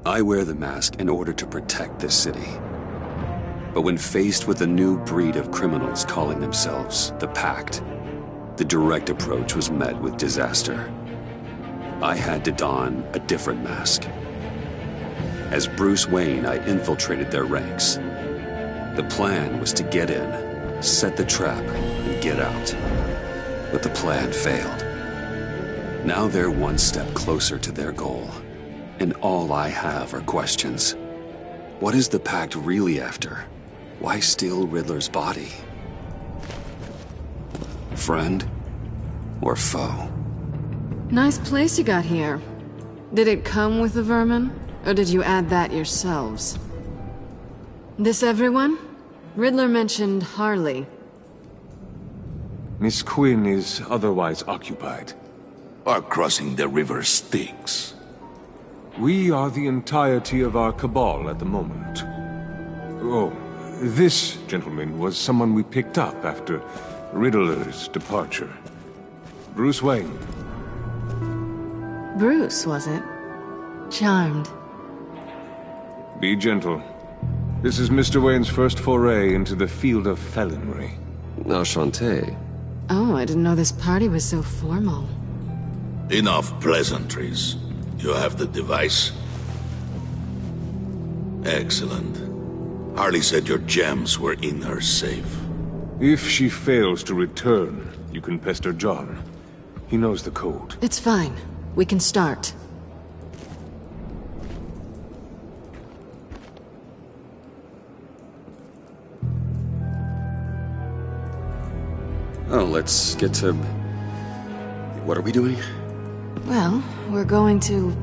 I wear the mask in order to protect this city. But when faced with a new breed of criminals calling themselves the Pact, the direct approach was met with disaster. I had to don a different mask. As Bruce Wayne, I infiltrated their ranks. The plan was to get in, set the trap, and get out. But the plan failed. Now they're one step closer to their goal, and all I have are questions. What is the Pact really after? Why steal Riddler's body? Friend or foe? Nice place you got here. Did it come with the vermin, or did you add that yourselves? This everyone? Riddler mentioned Harley. Miss Quinn is otherwise occupied. Are crossing the river Styx. We are the entirety of our cabal at the moment. Oh, this gentleman was someone we picked up after Riddler's departure. Bruce Wayne. Bruce, was it? Charmed. Be gentle. This is Mr. Wayne's first foray into the field of felonry. Enchanté. Oh, I didn't know this party was so formal. Enough pleasantries. You have the device? Excellent. Harley said your gems were in her safe. If she fails to return, you can pester John. He knows the code. It's fine. We can start. Oh, let's get to... What are we doing? Well, we're going to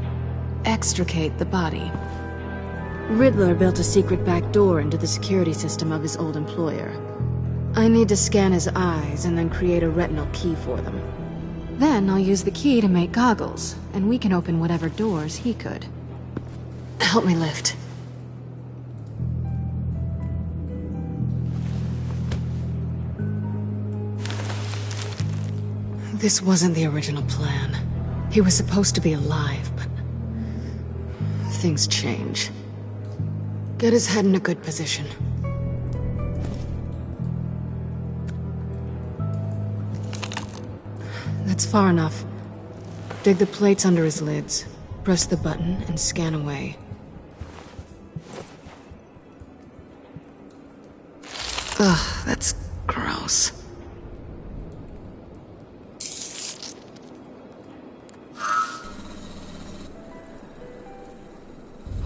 extricate the body. Riddler built a secret back door into the security system of his old employer. I need to scan his eyes and then create a retinal key for them. Then I'll use the key to make goggles, and we can open whatever doors he could. Help me lift. This wasn't the original plan. He was supposed to be alive, but... things change. Get his head in a good position. That's far enough. Dig the plates under his lids, press the button, and scan away. Ugh, that's gross.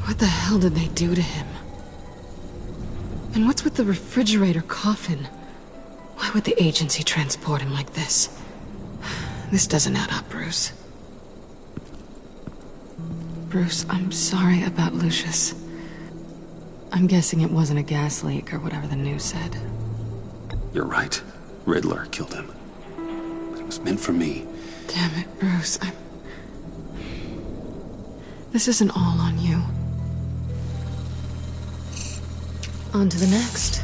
What the hell did they do to him? And what's with the refrigerator coffin? Why would the agency transport him like this? This doesn't add up, Bruce. Bruce, I'm sorry about Lucius. I'm guessing it wasn't a gas leak or whatever the news said. You're right. Riddler killed him. But it was meant for me. Damn it, Bruce. This isn't all on you. On to the next.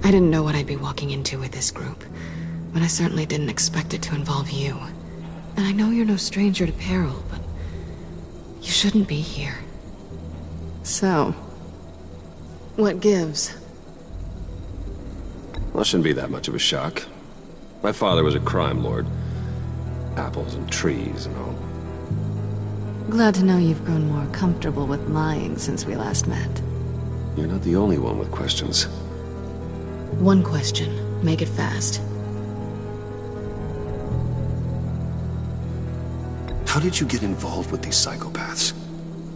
I didn't know what I'd be walking into with this group, but I certainly didn't expect it to involve you. And I know you're no stranger to peril, but you shouldn't be here. So, what gives? Well, it shouldn't be that much of a shock. My father was a crime lord. Apples and trees and all. Glad to know you've grown more comfortable with lying since we last met. You're not the only one with questions. One question. Make it fast. How did you get involved with these psychopaths?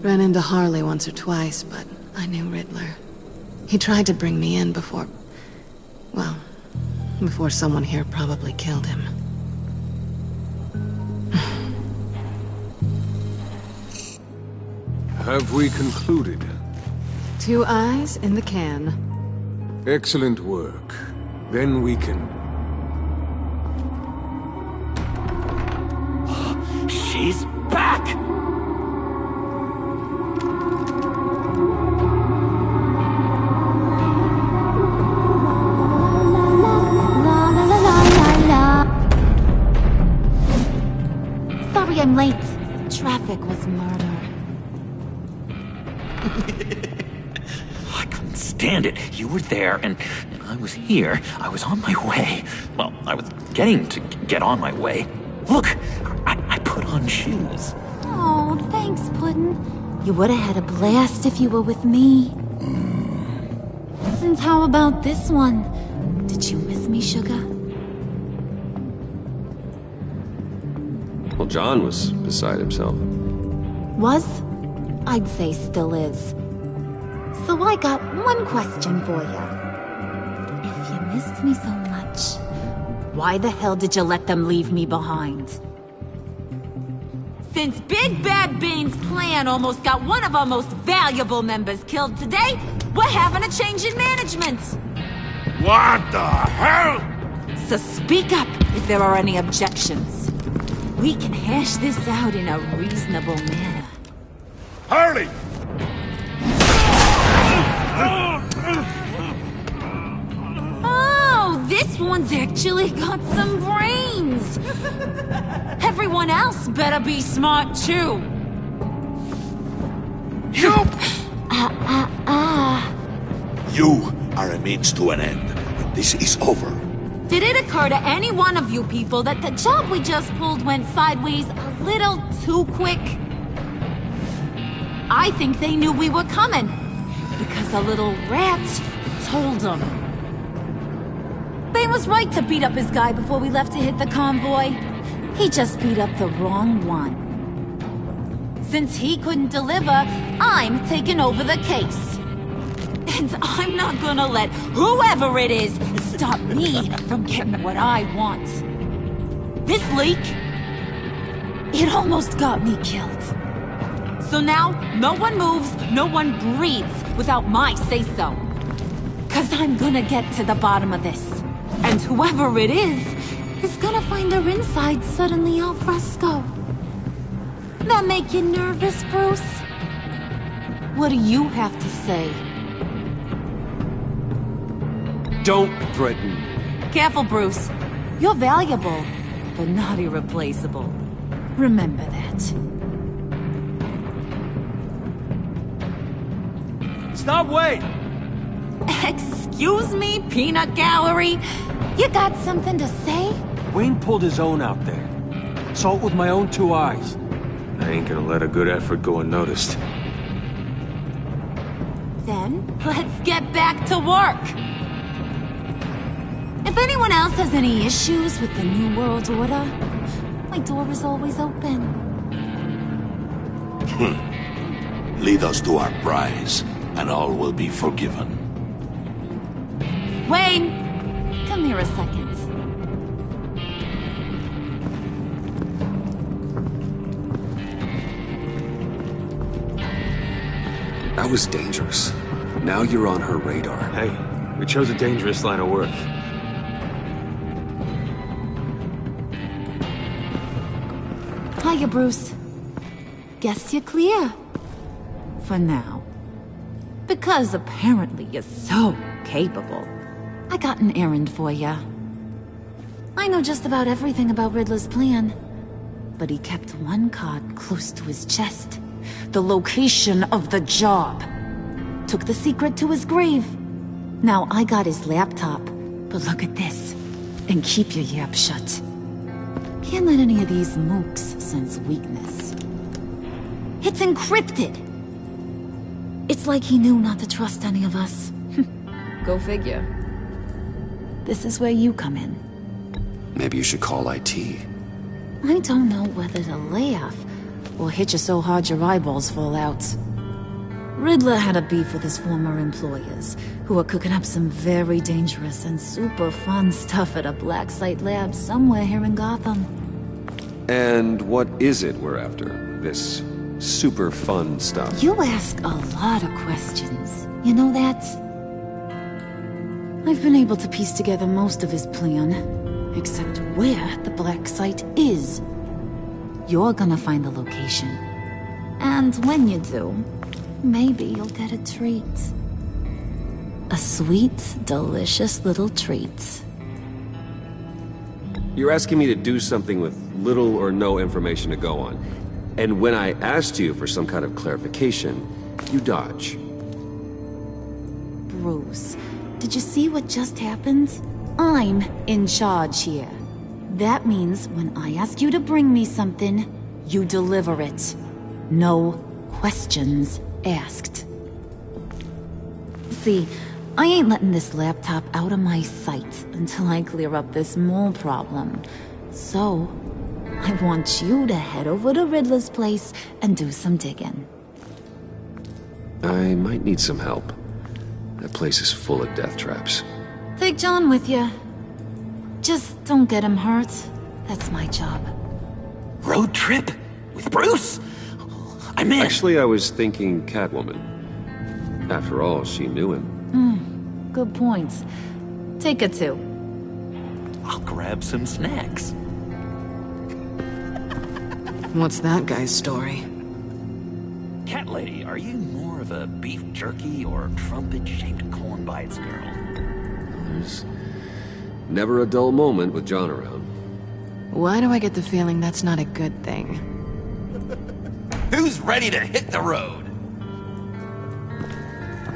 Ran into Harley once or twice, but I knew Riddler. He tried to bring me in before... well, before someone here probably killed him. Have we concluded? 2 eyes in the can. Excellent work. Then we can... She's back! La la late. Traffic was murder. I couldn't stand it. You were there, and I was here. I was on my way. Well, I was getting to get on my way. Look, I put on shoes. Oh, thanks, Puddin'. You would have had a blast if you were with me. And how about this one? Did you miss me, Sugar? Well, John was beside himself. Was? I'd say still is. So I got one question for you. If you missed me so much, why the hell did you let them leave me behind? Since Big Bad Bean's plan almost got one of our most valuable members killed today, we're having a change in management. What the hell? So speak up if there are any objections. We can hash this out in a reasonable manner. Harley! Oh, this one's actually got some brains. Everyone else better be smart too. You! You are a means to an end. This is over. Did it occur to any one of you people that the job we just pulled went sideways a little too quick? I think they knew we were coming, because a little rat told them. Bane was right to beat up his guy before we left to hit the convoy. He just beat up the wrong one. Since he couldn't deliver, I'm taking over the case. And I'm not gonna let whoever it is stop me from getting what I want. This leak, it almost got me killed. So now, no one moves, no one breathes without my say-so. 'Cause I'm gonna get to the bottom of this. And whoever it is gonna find their inside suddenly al fresco. That make you nervous, Bruce? What do you have to say? Don't threaten me. Careful, Bruce. You're valuable, but not irreplaceable. Remember that. Stop, wait! Excuse me, Peanut Gallery? You got something to say? Wayne pulled his own out there. Saw it with my own 2 eyes. I ain't gonna let a good effort go unnoticed. Then, let's get back to work. If anyone else has any issues with the New World Order, my door is always open. Lead us to our prize, and all will be forgiven. Wayne, come here a second. That was dangerous. Now you're on her radar. Hey, we chose a dangerous line of work. Hiya, Bruce. Guess you're clear. For now. Because apparently you're so capable. I got an errand for ya. I know just about everything about Riddler's plan. But he kept one card close to his chest. The location of the job. Took the secret to his grave. Now I got his laptop. But look at this. And keep your yap shut. Can't let any of these mooks sense weakness. It's encrypted! It's like he knew not to trust any of us. Go figure. This is where you come in. Maybe you should call IT. I don't know whether to laugh or hit you so hard your eyeballs fall out. Riddler had a beef with his former employers, who were cooking up some very dangerous and super fun stuff at a black site lab somewhere here in Gotham. And what is it we're after? This super fun stuff? You ask a lot of questions. You know that? I've been able to piece together most of his plan, except where the black site is. You're gonna find the location. And when you do, maybe you'll get a treat. A sweet, delicious little treat. You're asking me to do something with little or no information to go on. And when I asked you for some kind of clarification, you dodge. Bruce, did you see what just happened? I'm in charge here. That means when I ask you to bring me something, you deliver it. No questions asked. See, I ain't letting this laptop out of my sight until I clear up this mole problem. So, I want you to head over to Riddler's place and do some digging. I might need some help. That place is full of death traps. Take John with you. Just don't get him hurt. That's my job. Road trip? With Bruce? I'm in. Actually, I was thinking Catwoman. After all, she knew him. Good point. Take her too. I'll grab some snacks. What's that guy's story? Cat lady, are you more of a beef jerky or trumpet-shaped corn bites girl? There's never a dull moment with John around. Why do I get the feeling that's not a good thing? Who's ready to hit the road?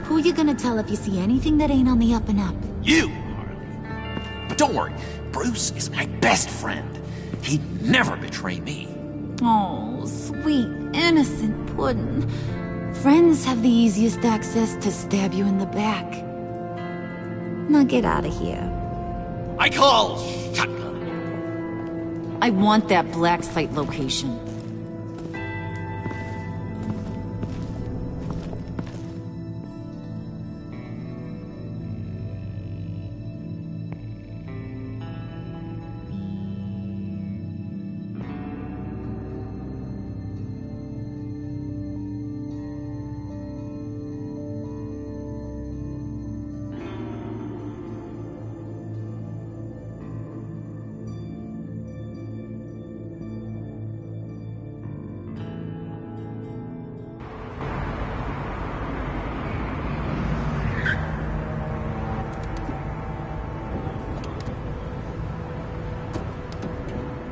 Who you gonna tell if you see anything that ain't on the up and up? You, Harley. But don't worry, Bruce is my best friend. He'd never betray me. Oh, sweet, innocent puddin'. Friends have the easiest access to stab you in the back. Now get out of here. I call shotgun. I want that black site location.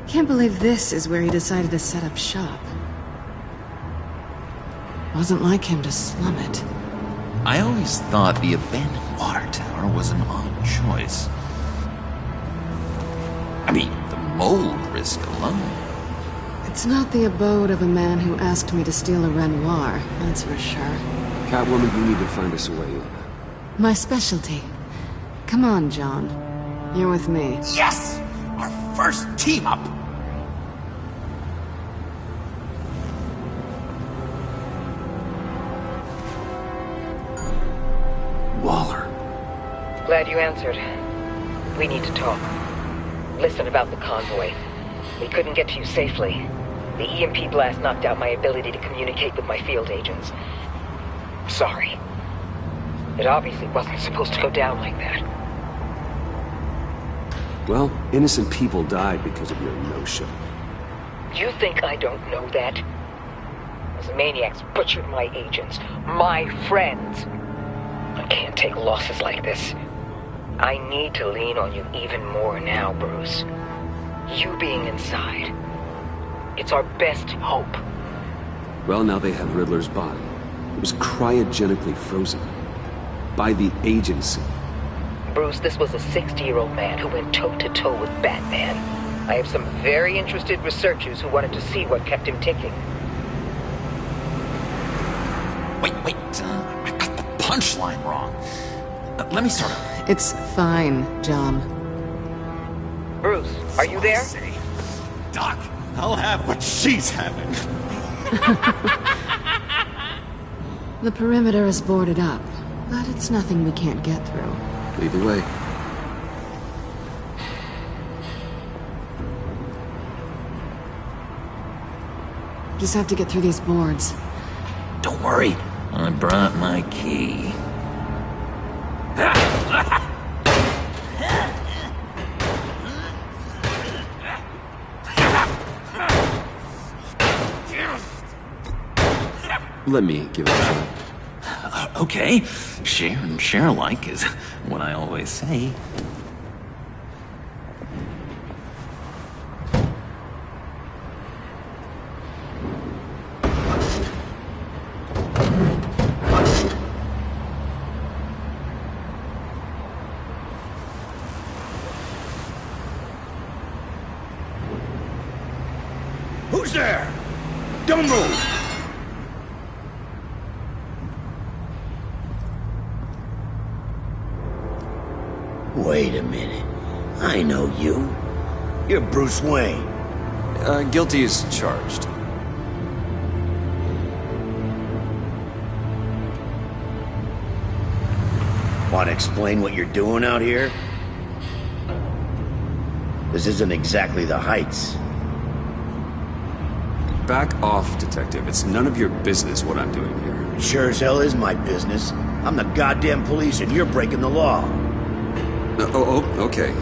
Can't believe this is where he decided to set up shop. Wasn't like him to slum it. I always thought the abandoned water tower was an odd choice. I mean, the mold risk alone. It's not the abode of a man who asked me to steal a Renoir, that's for sure. Catwoman, you need to find us a way in. My specialty. Come on, John. You're with me. Yes! Our first team up! Waller. Glad you answered. We need to talk. Listen about the convoy. We couldn't get to you safely. The EMP blast knocked out my ability to communicate with my field agents. Sorry. It obviously wasn't supposed to go down like that. Well, innocent people died because of your no-show. You think I don't know that? Those maniacs butchered my agents, my friends. I can't take losses like this. I need to lean on you even more now, Bruce. You being inside. It's our best hope. Well, now they have Riddler's body. It was cryogenically frozen. By the agency. Bruce, this was a 60-year-old man who went toe-to-toe with Batman. I have some very interested researchers who wanted to see what kept him ticking. Wait, I got the punchline wrong. Let me start over. It's fine, John. Bruce, are you there? Doc, I'll have what she's having. The perimeter is boarded up, but it's nothing we can't get through. Lead the way. Just have to get through these boards. Don't worry, I brought my key. Let me give it a shot. Okay, share and share alike is what I always say. Who's there? Don't move! Wait a minute. I know you. You're Bruce Wayne. Guilty as charged. Want to explain what you're doing out here? This isn't exactly the Heights. Back off, Detective. It's none of your business what I'm doing here. It sure as hell is my business. I'm the goddamn police and you're breaking the law. Okay.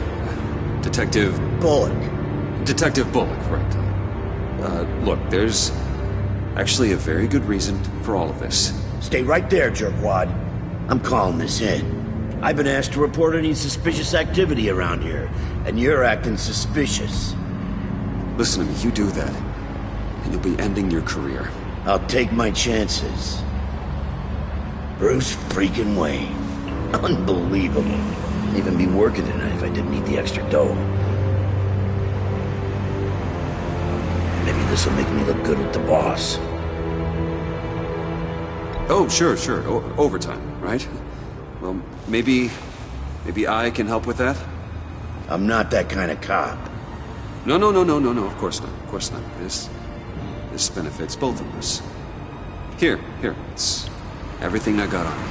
Detective... Bullock. Detective Bullock, right. Look, there's actually a very good reason for all of this. Stay right there, jerkwad. I'm calling this in. I've been asked to report any suspicious activity around here, and you're acting suspicious. Listen to me, you do that, and you'll be ending your career. I'll take my chances. Bruce freaking Wayne. Unbelievable. I'd even be working tonight if I didn't need the extra dough. Maybe this'll make me look good with the boss. Oh, sure. Overtime, right? Well, maybe I can help with that? I'm not that kind of cop. No, of course not. This benefits both of us. Here, it's everything I got on me.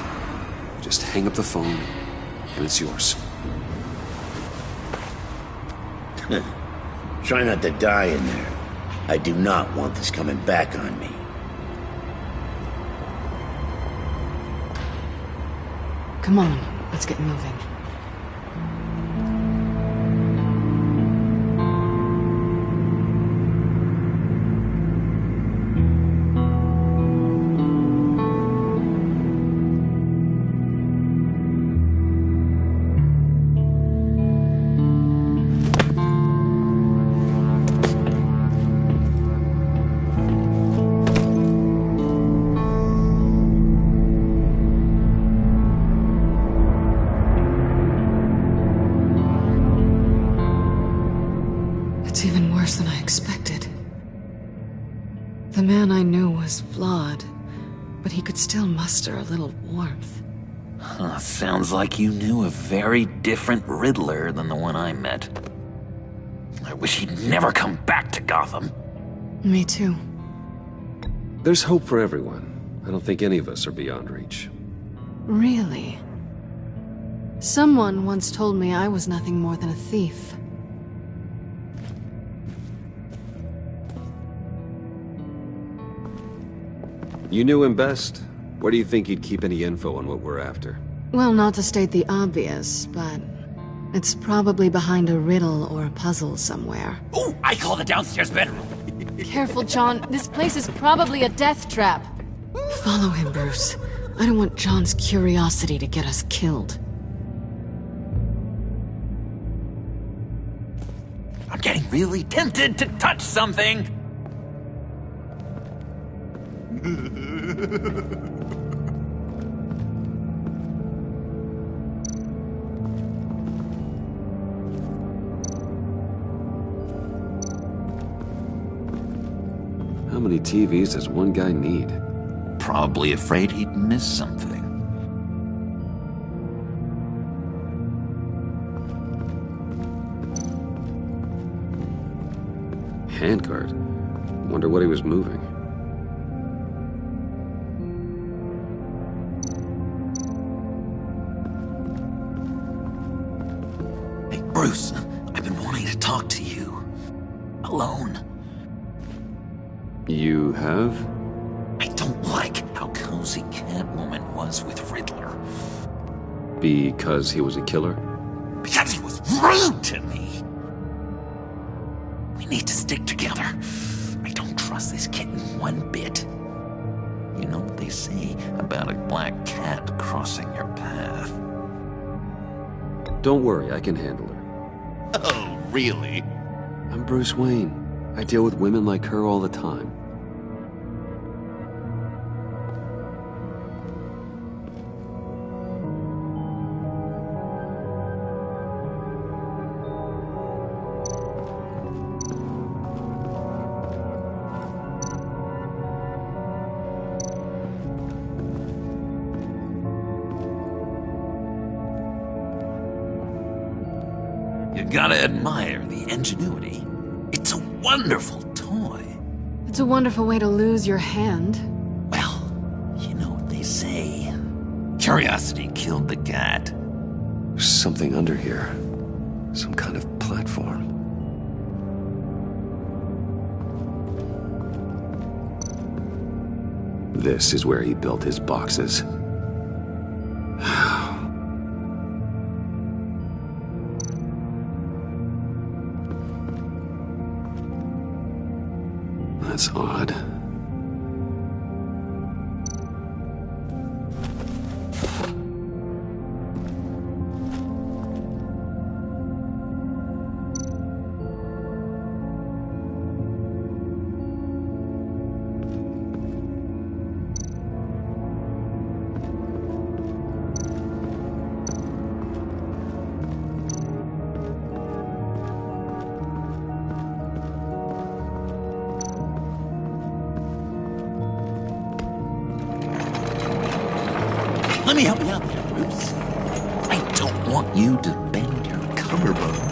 Just hang up the phone, and it's yours. Try not to die in there. I do not want this coming back on me. Come on, let's get moving. It's even worse than I expected. The man I knew was flawed, but he could still muster a little warmth. Sounds like you knew a very different Riddler than the one I met. I wish he'd never come back to Gotham. Me too. There's hope for everyone. I don't think any of us are beyond reach. Really? Someone once told me I was nothing more than a thief. You knew him best. Where do you think he'd keep any info on what we're after? Well, not to state the obvious, but it's probably behind a riddle or a puzzle somewhere. Ooh, I call the downstairs bedroom. Careful, John. This place is probably a death trap. Follow him, Bruce. I don't want John's curiosity to get us killed. I'm getting really tempted to touch something. How many TVs does one guy need? Probably afraid he'd miss something. Handguard. Wonder what he was moving. Hey, Bruce, I've been wanting to talk to you. Alone. You have? I don't like how cozy Catwoman was with Riddler. Because he was a killer? Because he was rude to me. We need to stick together. I don't trust this kitten one bit. You know what they say about a black cat crossing your path? Don't worry, I can handle her. Oh, really? I'm Bruce Wayne. I deal with women like her all the time. gotta admire the ingenuity. It's a wonderful toy. It's a wonderful way to lose your hand. Well, you know what they say. Curiosity killed the cat. There's something under here. Some kind of platform. This is where he built his boxes. That's odd. Let me help you out there, Bruce. I don't want you to bend your collarbone.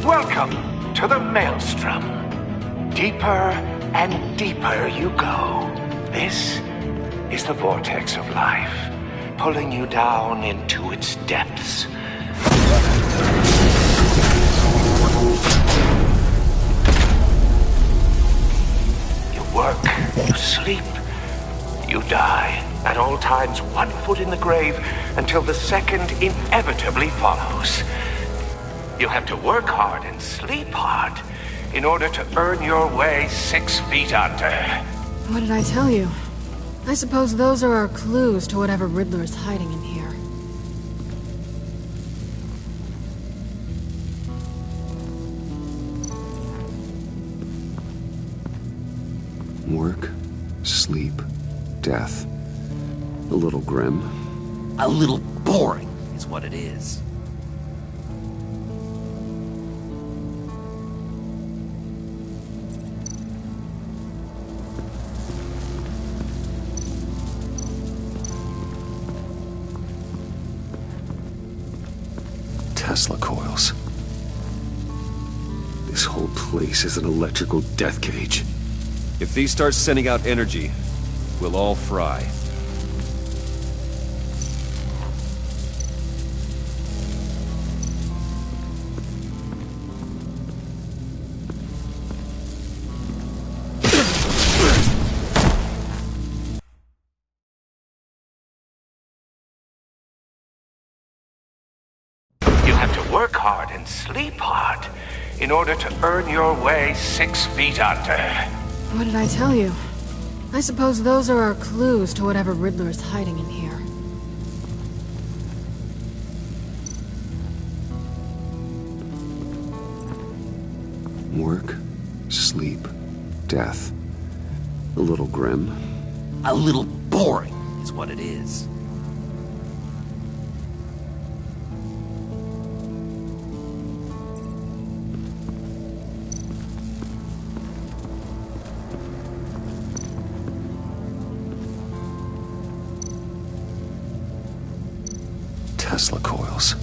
Welcome to the Maelstrom. Deeper and deeper you go. This is the vortex of life, pulling you down into its depths. You work, you sleep, you die. At all times, 1 foot in the grave until the second inevitably follows. You have to work hard and sleep hard in order to earn your way 6 feet under. What did I tell you? I suppose those are our clues to whatever Riddler is hiding in here. Work, sleep, death. A little grim. A little boring is what it is. Tesla coils. This whole place is an electrical death cage. If these start sending out energy, we'll all fry. You have to work hard and sleep hard in order to earn your way 6 feet under. What did I tell you? I suppose those are our clues to whatever Riddler is hiding in here. Work, sleep, death. A little grim. A little boring is what it is. Tesla coils.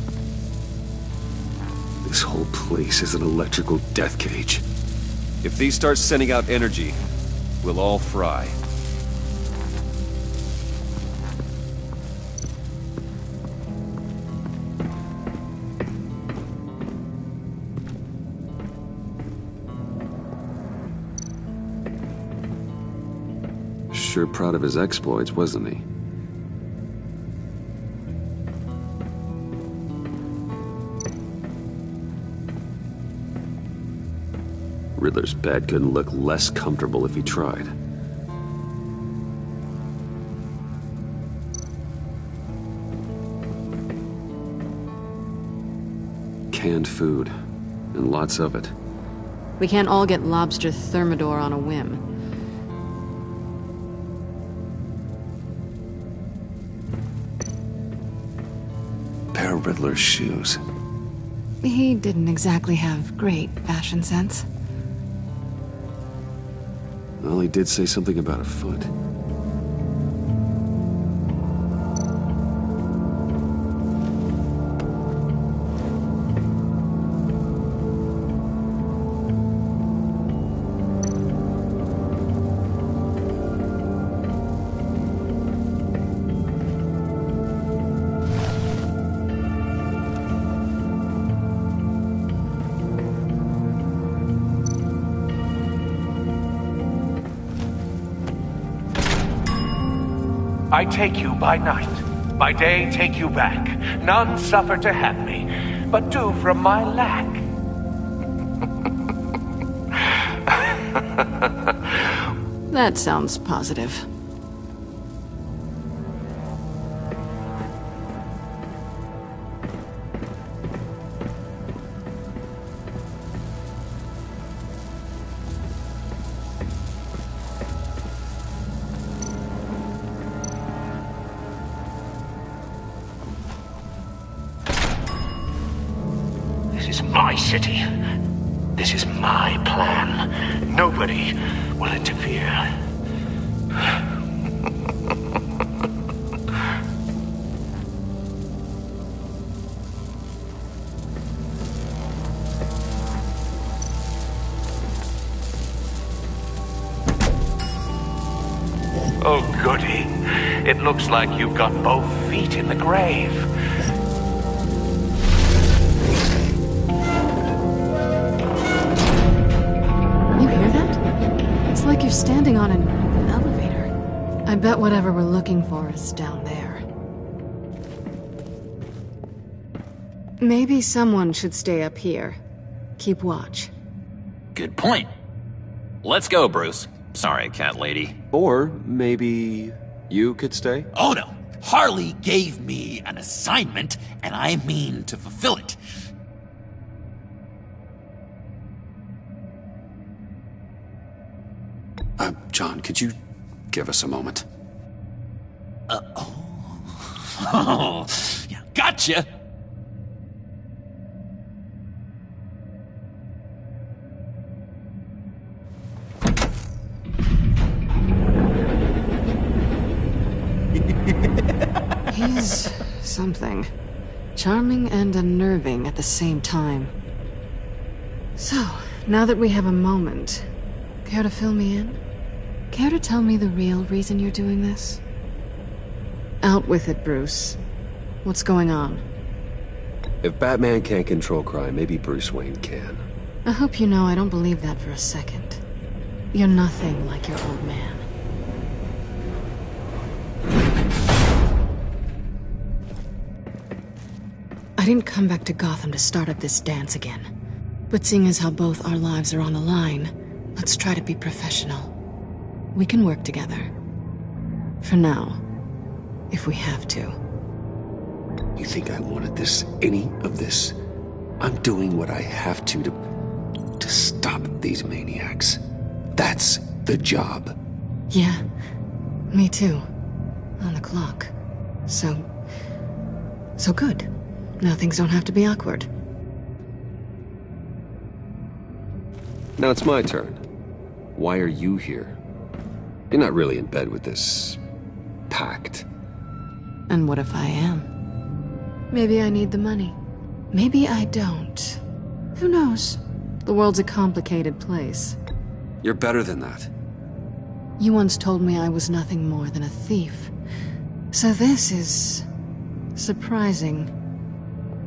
This whole place is an electrical death cage. If these start sending out energy, we'll all fry. Sure proud of his exploits, wasn't he? Riddler's bed couldn't look less comfortable if he tried. Canned food, and lots of it. We can't all get lobster thermidor on a whim. pair of Riddler's shoes. He didn't exactly have great fashion sense. Well, he did say something about a foot. I take you by night, by day take you back. None suffer to have me, but do from my lack. That sounds positive. This is my city. This is my plan. Nobody will interfere. Oh, goody. It looks like you've got both feet in the grave. You hear that? It's like you're standing on an elevator. I bet whatever we're looking for is down there. Maybe someone should stay up here. Keep watch. Good point. Let's go, Bruce. Sorry, cat lady. Or maybe you could stay? Oh no! Harley gave me an assignment, and I mean to fulfill it. John, could you give us a moment? Oh, yeah, gotcha! He's something. Charming and unnerving at the same time. So, now that we have a moment, care to fill me in? Care to tell me the real reason you're doing this? Out with it, Bruce. What's going on? If Batman can't control crime, maybe Bruce Wayne can. I hope you know I don't believe that for a second. You're nothing like your old man. I didn't come back to Gotham to start up this dance again. But seeing as how both our lives are on the line, let's try to be professional. We can work together. For now. If we have to. You think I wanted this? Any of this? I'm doing what I have to stop these maniacs. That's the job. Yeah. Me too. On the clock. So good. Now things don't have to be awkward. Now it's my turn. Why are you here? You're not really in bed with this pact. And what if I am? Maybe I need the money. Maybe I don't. Who knows? The world's a complicated place. You're better than that. You once told me I was nothing more than a thief. So this is surprising.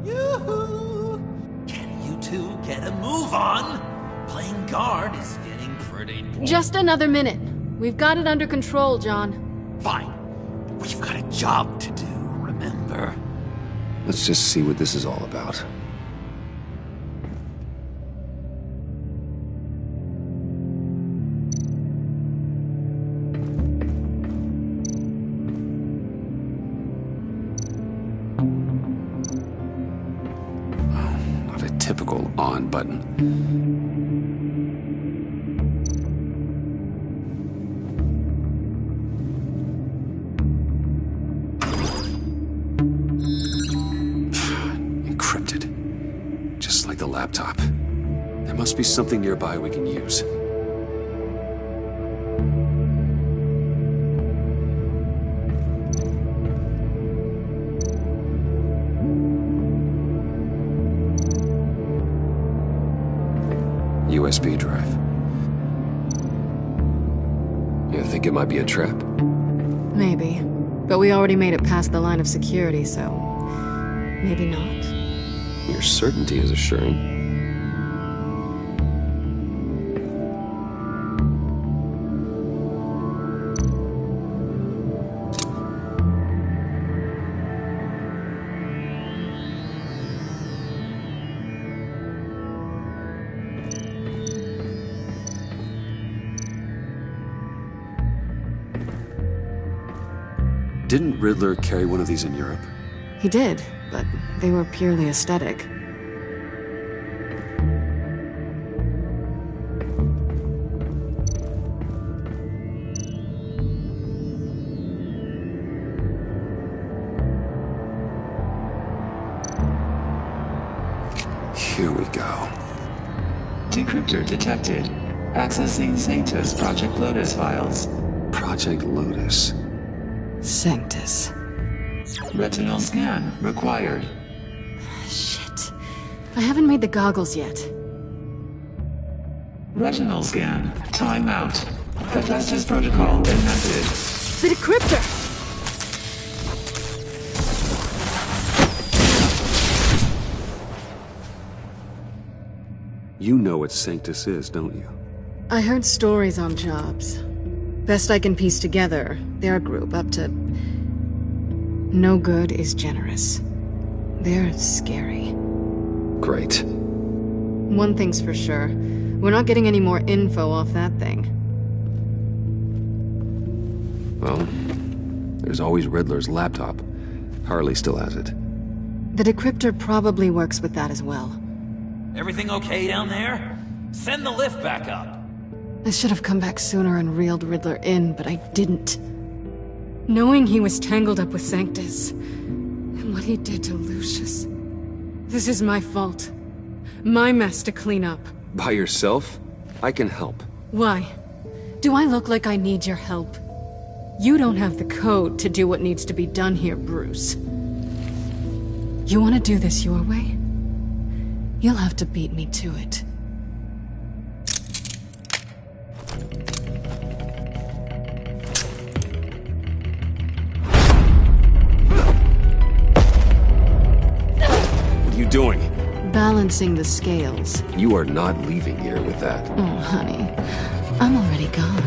Yoo-hoo! Can you two get a move on? Playing guard is getting pretty boring. Just another minute. We've got it under control, John. Fine. We've got a job to do, remember? Let's just see what this is all about. Not a typical on button. encrypted. Just like the laptop. There must be something nearby we can use. USB drive. You think it might be a trap? Maybe. But we already made it past the line of security, so... maybe not. Your certainty is assuring. Didn't Riddler carry one of these in Europe? He did, but they were purely aesthetic. Here we go. Decryptor detected. Accessing Sanctus Project Lotus files. Project Lotus. Sanctus. Retinal scan required. Shit. I haven't made the goggles yet. Retinal scan. Timeout. Hephaestus protocol enacted. The decryptor! You know what Sanctus is, don't you? I heard stories on jobs. Best I can piece together, they're a group up to... no good is generous. They're scary. Great. One thing's for sure. We're not getting any more info off that thing. Well, there's always Riddler's laptop. Harley still has it. The decryptor probably works with that as well. Everything okay down there? Send the lift back up. I should have come back sooner and reeled Riddler in, but I didn't. Knowing he was tangled up with Sanctus, and what he did to Lucius. This is my fault. My mess to clean up. By yourself? I can help. Why? Do I look like I need your help? You don't have the code to do what needs to be done here, Bruce. You want to do this your way? You'll have to beat me to it. What are you doing? Balancing the scales. You are not leaving here with that. Oh, honey. I'm already gone.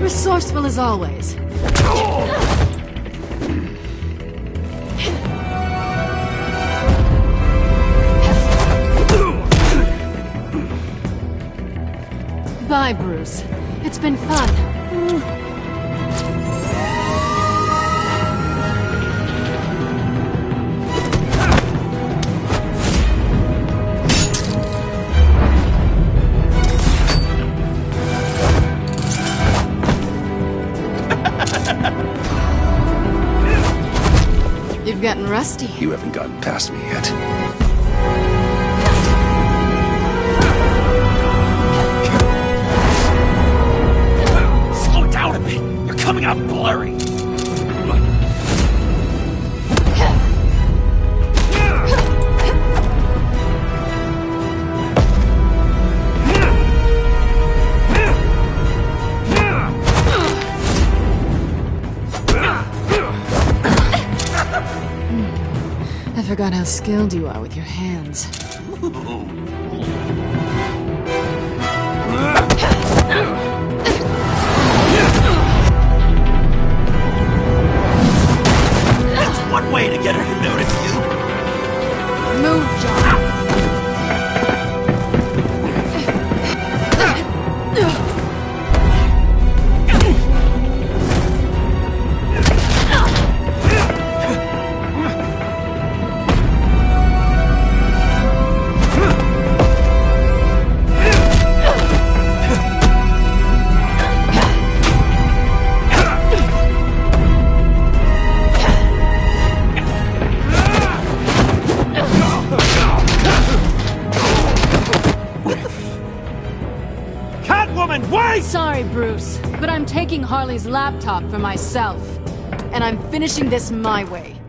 Resourceful as always. Bye, Bruce. It's been fun. You've gotten rusty. You haven't gotten past me yet. Slow down a bit. You're coming out blurry. I forgot how skilled you are with your hands. That's one way to get her to notice you. Move, John. Sorry, Bruce, but I'm taking Harley's laptop for myself. And I'm finishing this my way.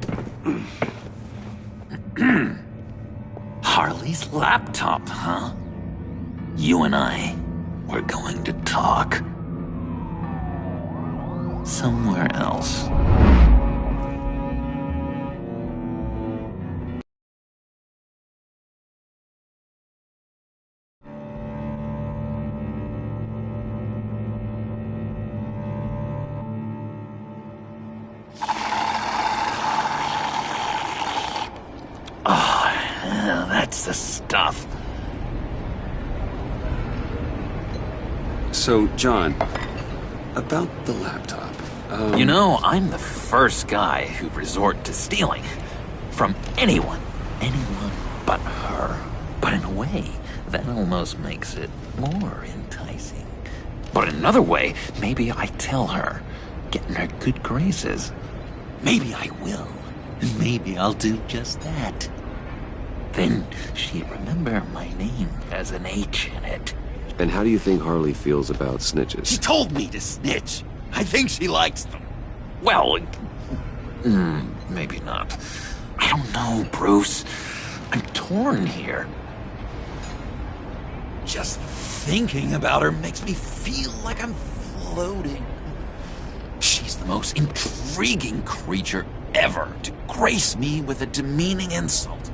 Harley's laptop, huh? You and I, we're going to talk. Somewhere else. That's the stuff. So, John, about the laptop. You know, I'm the first guy who'd resort to stealing. From anyone. Anyone but her. But in a way, that almost makes it more enticing. But in another way, maybe I tell her, get in her good graces. Maybe I will. And maybe I'll do just that. Then she'd remember my name has an H in it. And how do you think Harley feels about snitches? She told me to snitch. I think she likes them. Well, maybe not. I don't know, Bruce. I'm torn here. Just thinking about her makes me feel like I'm floating. She's the most intriguing creature ever to grace me with a demeaning insult.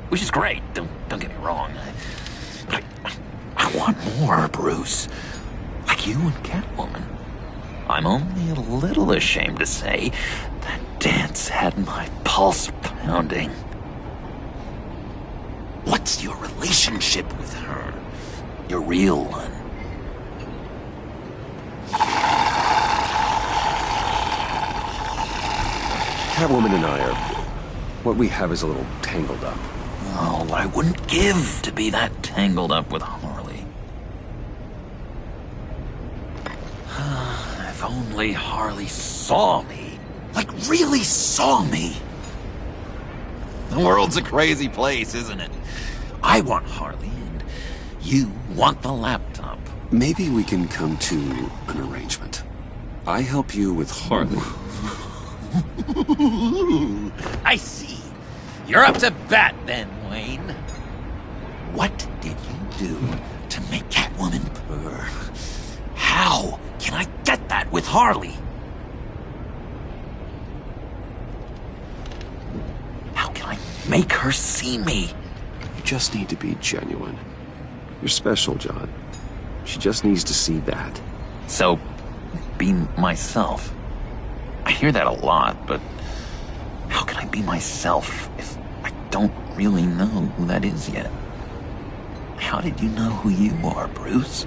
Which is great, don't get me wrong. I want more, Bruce. Like you and Catwoman. I'm only a little ashamed to say that dance had my pulse pounding. What's your relationship with her? Your real one. Catwoman and I are... what we have is a little tangled up. Oh, what I wouldn't give to be that tangled up with Harley. If only Harley saw me. Like, really saw me. The world's a crazy place, isn't it? I want Harley, and you want the laptop. Maybe we can come to an arrangement. I help you with Harley. I see. You're up to bat then, Wayne. What did you do to make Catwoman purr? How can I get that with Harley? How can I make her see me? You just need to be genuine. You're special, John. She just needs to see that. So, be myself. I hear that a lot, but how can I be myself if I don't really know who that is yet? How did you know who you are, Bruce?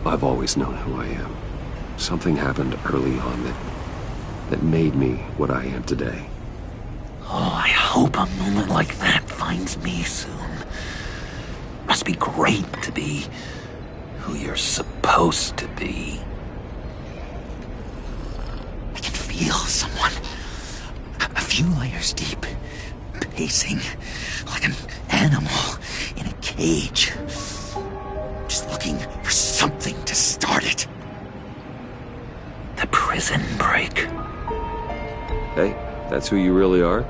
I've always known who I am. Something happened early on that made me what I am today. Oh, I hope a moment like that finds me soon. Must be great to be who you're supposed to be. I can feel someone a few layers deep, pacing like an animal in a cage. Just looking for something to start it. The prison break. Hey, that's who you really are?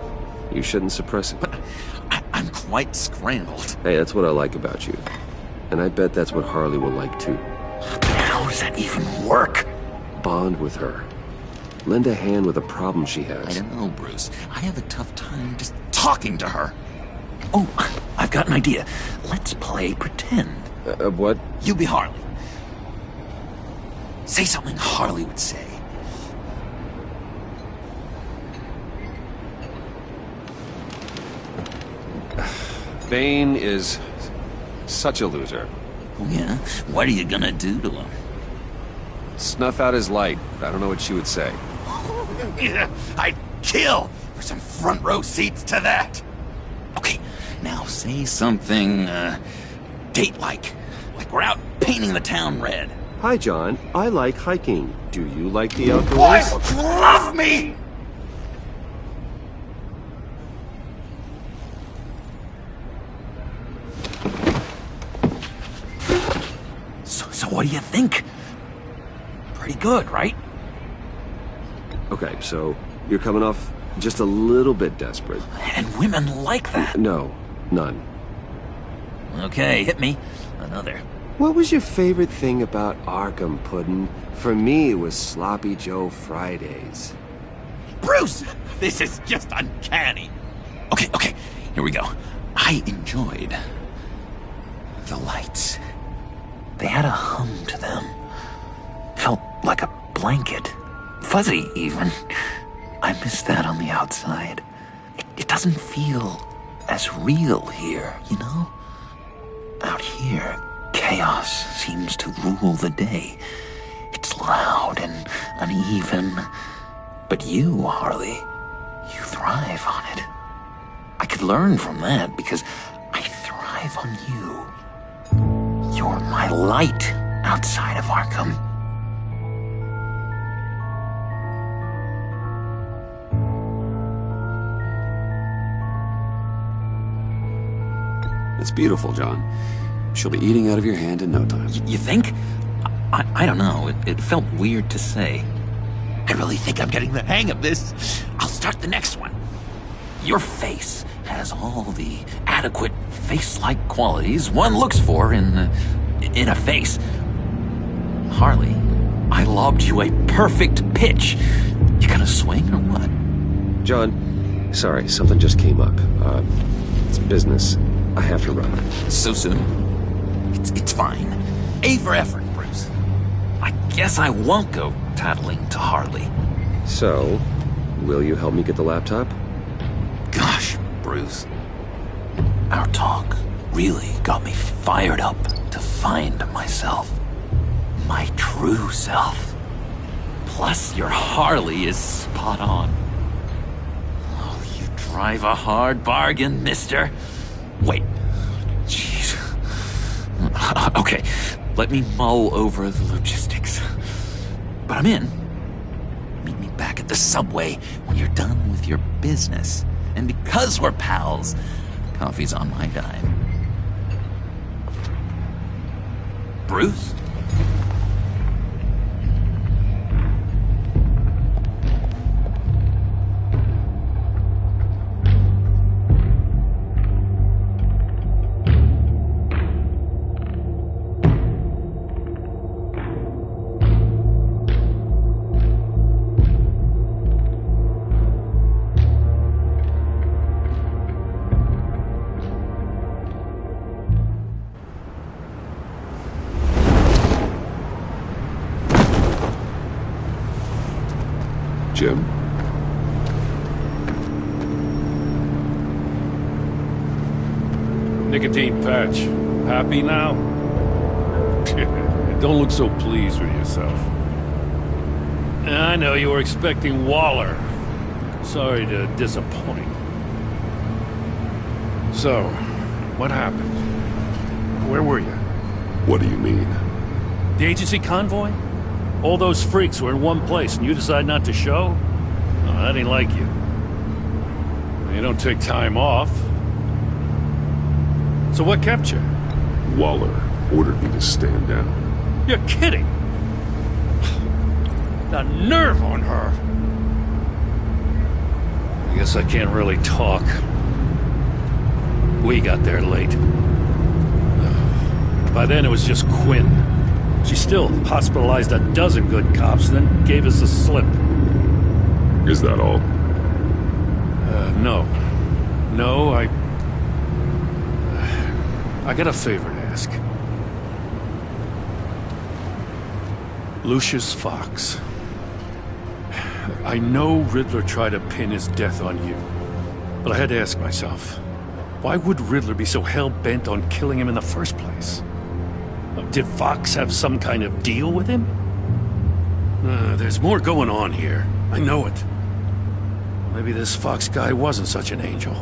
You shouldn't suppress it. But I'm quite scrambled. Hey, that's what I like about you. And I bet that's what Harley will like too. How does that even work? Bond with her. Lend a hand with a problem she has. I don't know, Bruce. I have a tough time just talking to her. Oh, I've got an idea. Let's play pretend. What? You be Harley. Say something Harley would say. Bane is such a loser. Oh, yeah? What are you gonna do to him? Snuff out his light. I don't know what she would say. Yeah, I'd kill for some front row seats to that. Okay, now say something, date-like. Like we're out painting the town red. Hi, John. I like hiking. Do you like the outdoors? Boy, love me! So what do you think? Pretty good, right? Okay, so you're coming off just a little bit desperate. And women like that. No, none. Okay, hit me. Another. What was your favorite thing about Arkham, Puddin'? For me, it was Sloppy Joe Fridays. Bruce! This is just uncanny. Okay, here we go. I enjoyed the lights. They had a hum to them. Felt like a blanket. Fuzzy, even. I miss that on the outside. It doesn't feel as real here, you know? Out here, chaos seems to rule the day. It's loud and uneven. But you, Harley, you thrive on it. I could learn from that because I thrive on you. You're my light outside of Arkham. It's beautiful, John. She'll be eating out of your hand in no time. You think? I don't know. It felt weird to say. I really think I'm getting the hang of this. I'll start the next one. Your face has all the adequate face-like qualities one looks for in a face. Harley, I lobbed you a perfect pitch. You gonna swing or what? John, sorry, something just came up. It's business. I have to run. So soon? It's fine. A for effort, Bruce. I guess I won't go tattling to Harley. So, will you help me get the laptop? Gosh, Bruce. Our talk really got me fired up to find myself. My true self. Plus, your Harley is spot on. Oh, you drive a hard bargain, mister. Wait. Jeez. Okay, let me mull over the logistics. But I'm in. Meet me back at the subway when you're done with your business. And because we're pals, coffee's on my dime. Bruce? Jim? Nicotine patch. Happy now? Don't look so pleased with yourself. I know you were expecting Waller. Sorry to disappoint. So, what happened? Where were you? What do you mean? The agency convoy? All those freaks were in one place and you decide not to show? Oh, that ain't like you. You don't take time off. So what kept you? Waller ordered me to stand down. You're kidding! The nerve on her! I guess I can't really talk. We got there late. By then it was just Quinn. She still hospitalized a dozen good cops, then gave us the slip. Is that all? No. No, I got a favor to ask. Lucius Fox. I know Riddler tried to pin his death on you, but I had to ask myself, why would Riddler be so hell-bent on killing him in the first place? Did Fox have some kind of deal with him? There's more going on here. I know it. Maybe this Fox guy wasn't such an angel.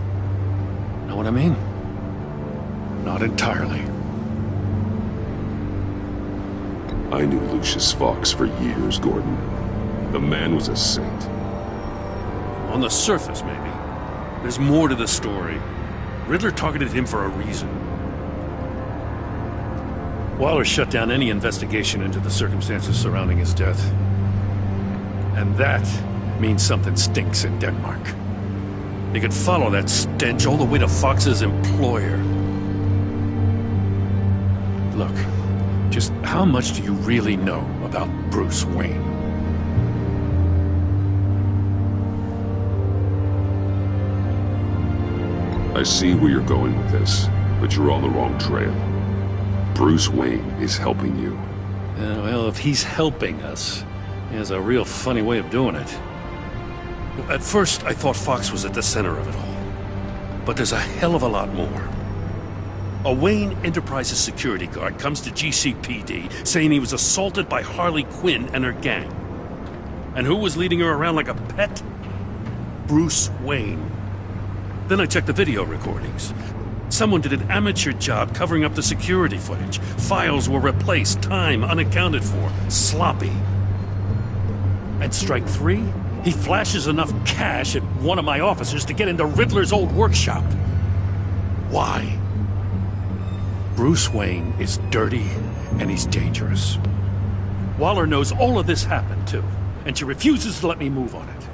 Know what I mean? Not entirely. I knew Lucius Fox for years, Gordon. The man was a saint. On the surface, maybe. There's more to the story. Riddler targeted him for a reason. Waller shut down any investigation into the circumstances surrounding his death. And that means something stinks in Denmark. They could follow that stench all the way to Fox's employer. Look, just how much do you really know about Bruce Wayne? I see where you're going with this, but you're on the wrong trail. Bruce Wayne is helping you. Well, if he's helping us, he has a real funny way of doing it. At first, I thought Fox was at the center of it all. But there's a hell of a lot more. A Wayne Enterprises security guard comes to GCPD saying he was assaulted by Harley Quinn and her gang. And who was leading her around like a pet? Bruce Wayne. Then I checked the video recordings. Someone did an amateur job covering up the security footage. Files were replaced, time unaccounted for, sloppy. At strike 3, he flashes enough cash at one of my officers to get into Riddler's old workshop. Why? Bruce Wayne is dirty and he's dangerous. Waller knows all of this happened too, and she refuses to let me move on it.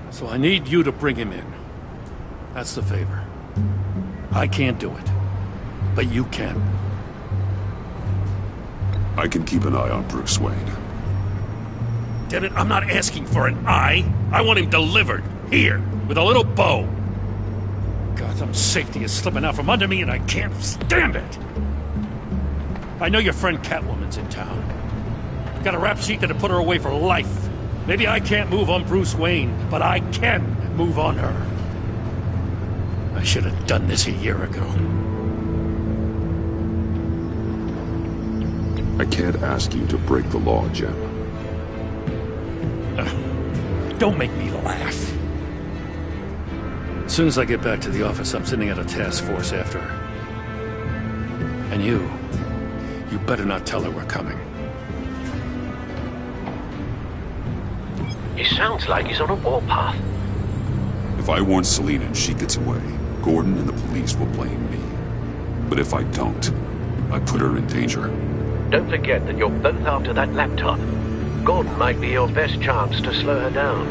So I need you to bring him in. That's the favor. I can't do it, but you can. I can keep an eye on Bruce Wayne. Damn it, I'm not asking for an eye. I want him delivered, here, with a little bow. Gotham's safety is slipping out from under me and I can't stand it. I know your friend Catwoman's in town. Got a rap sheet that'll put her away for life. Maybe I can't move on Bruce Wayne, but I can move on her. I should have done this a year ago. I can't ask you to break the law, Jim. Don't make me laugh. As soon as I get back to the office, I'm sending out a task force after her. And you better not tell her we're coming. He sounds like he's on a warpath. If I warn Selina and she gets away, Gordon and the police will blame me. But if I don't, I put her in danger. Don't forget that you're both after that laptop. Gordon might be your best chance to slow her down.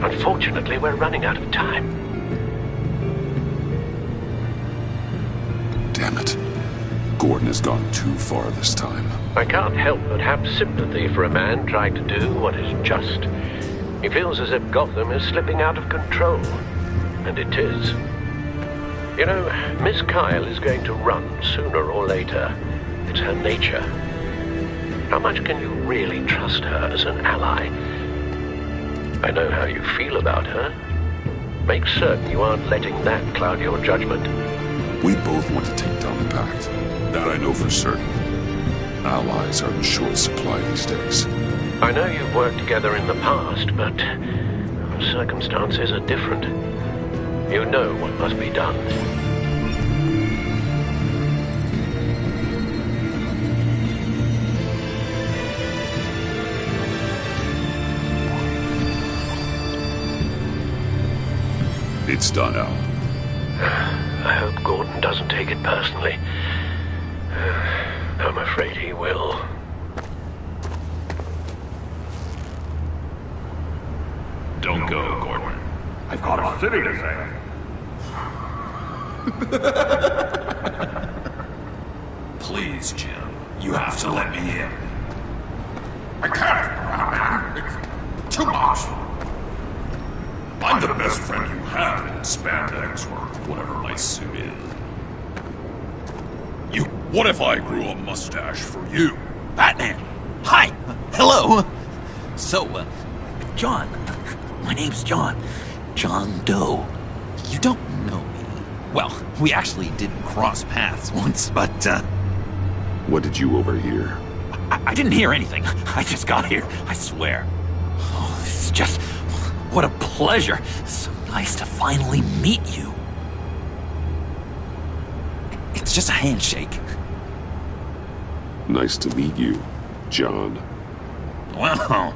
Unfortunately, we're running out of time. Damn it. Gordon has gone too far this time. I can't help but have sympathy for a man trying to do what is just. He feels as if Gotham is slipping out of control. And it is. You know, Miss Kyle is going to run sooner or later. It's her nature. How much can you really trust her as an ally? I know how you feel about her. Make certain you aren't letting that cloud your judgment. We both want to take down the Pact. That I know for certain. Allies are in short supply these days. I know you've worked together in the past, but circumstances are different. You know what must be done. It's done, Al. I hope Gordon doesn't take it personally. I'm afraid he will. Don't go, Gordon. I've got a city to save. Please, Jim. You have to let me in. I can't. It's too much. I'm the best friend you have in spandex or whatever my suit is. What if I grew a mustache for you? Batman! Hi! Hello! So, John. My name's John. John Doe. You don't know me. Well, we actually did cross paths once, but, What did you overhear? I didn't hear anything. I just got here, I swear. Oh, this is just... what a pleasure. So nice to finally meet you. It's just a handshake. Nice to meet you, John. Wow,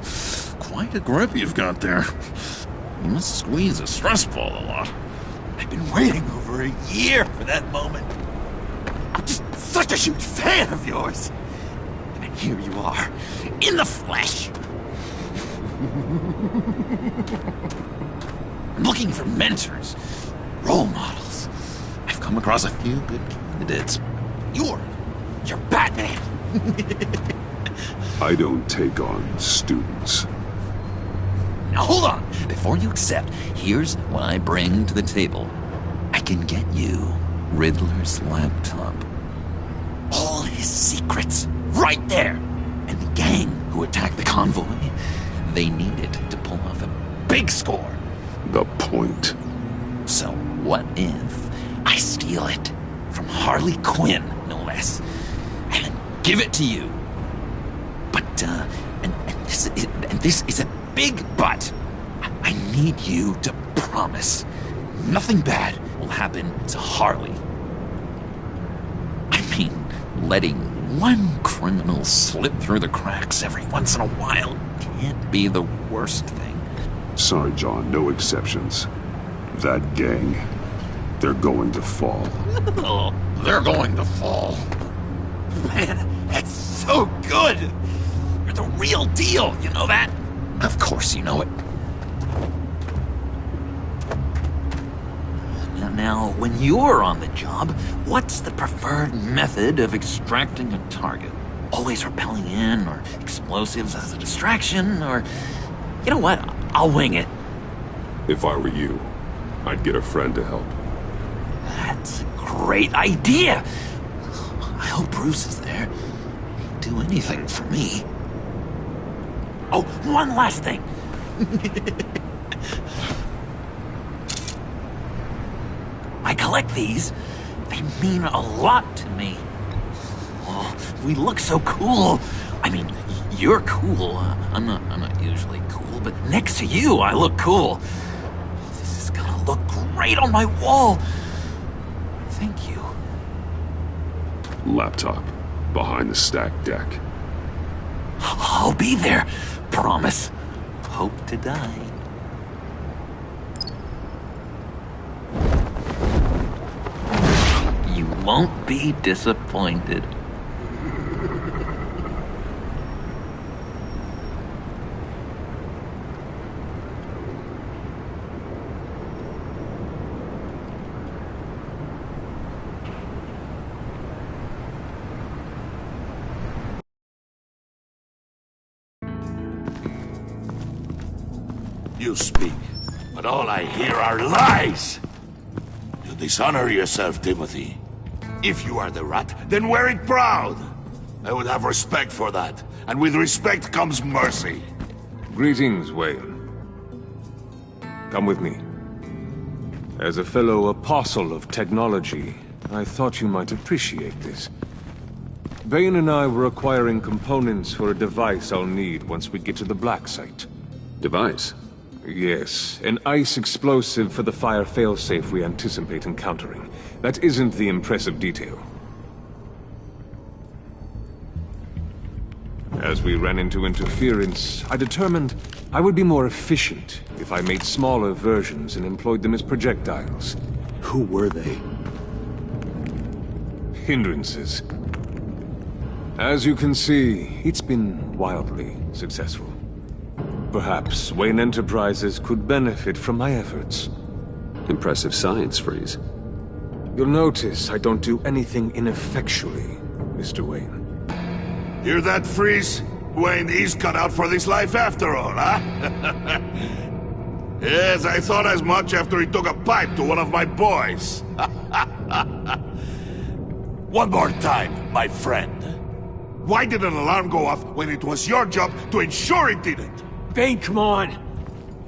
quite a grip you've got there. You must squeeze a stress ball a lot. I've been waiting over a year for that moment. I'm just such a huge fan of yours. And here you are, in the flesh. I'm looking for mentors, role models. I've come across a few good candidates. You're Batman. I don't take on students. Now hold on. Before you accept, here's what I bring to the table. I can get you Riddler's laptop. All his secrets, right there. And the gang who attacked the convoy, they needed to pull off a big score. The point. So what if I steal it from Harley Quinn, no less, and then give it to you? But, and this is a big but. I need you to promise nothing bad will happen to Harley. I mean, letting one criminal slip through the cracks every once in a while can't be the worst thing. Sorry, John, no exceptions. That gang, they're going to fall. Oh, they're going to fall. Man, that's so good! You're the real deal, you know that? Of course you know it. Now, when you're on the job, what's the preferred method of extracting a target? Always rappelling in, or explosives as a distraction, or... You know what? I'll wing it. If I were you, I'd get a friend to help. That's a great idea! I hope Bruce is there. He'd do anything for me. Oh, one last thing. I collect these. They mean a lot to me. Oh, we look so cool. I mean, you're cool. I'm not usually cool, but next to you, I look cool. This is gonna look great on my wall. Thank you. Laptop, behind the stacked deck. I'll be there. Promise. Hope to die. You won't be disappointed. You speak, but all I hear are lies! You dishonor yourself, Timothy. If you are the rat, then wear it proud! I would have respect for that, and with respect comes mercy. Greetings, Wayne. Come with me. As a fellow apostle of technology, I thought you might appreciate this. Bane and I were acquiring components for a device I'll need once we get to the Black Site. Device? Yes, an ice explosive for the fire failsafe we anticipate encountering. That isn't the impressive detail. As we ran into interference, I determined I would be more efficient if I made smaller versions and employed them as projectiles. Who were they? Hindrances. As you can see, it's been wildly successful. Perhaps Wayne Enterprises could benefit from my efforts. Impressive science, Freeze. You'll notice I don't do anything ineffectually, Mr. Wayne. Hear that, Freeze? Wayne is cut out for this life after all, huh? Yes, I thought as much after he took a pipe to one of my boys. One more time, my friend. Why did an alarm go off when it was your job to ensure it didn't? Bane, come on!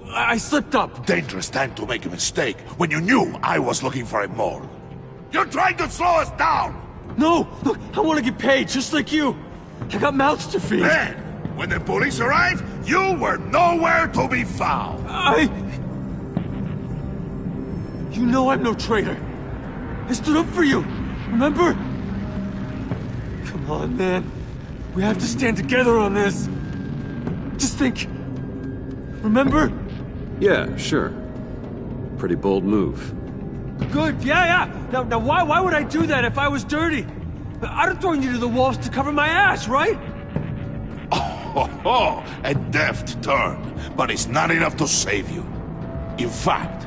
I slipped up! Dangerous time to make a mistake when you knew I was looking for a mole. You're trying to slow us down! No! Look, I want to get paid, just like you! I got mouths to feed! Then, when the police arrived, you were nowhere to be found! You know I'm no traitor! I stood up for you, remember? Come on, man. We have to stand together on this. Just think... Remember? Yeah, sure. Pretty bold move. Good, yeah. Now why would I do that if I was dirty? I'd have thrown you to the wolves to cover my ass, right? Oh, a deft turn, but it's not enough to save you. In fact,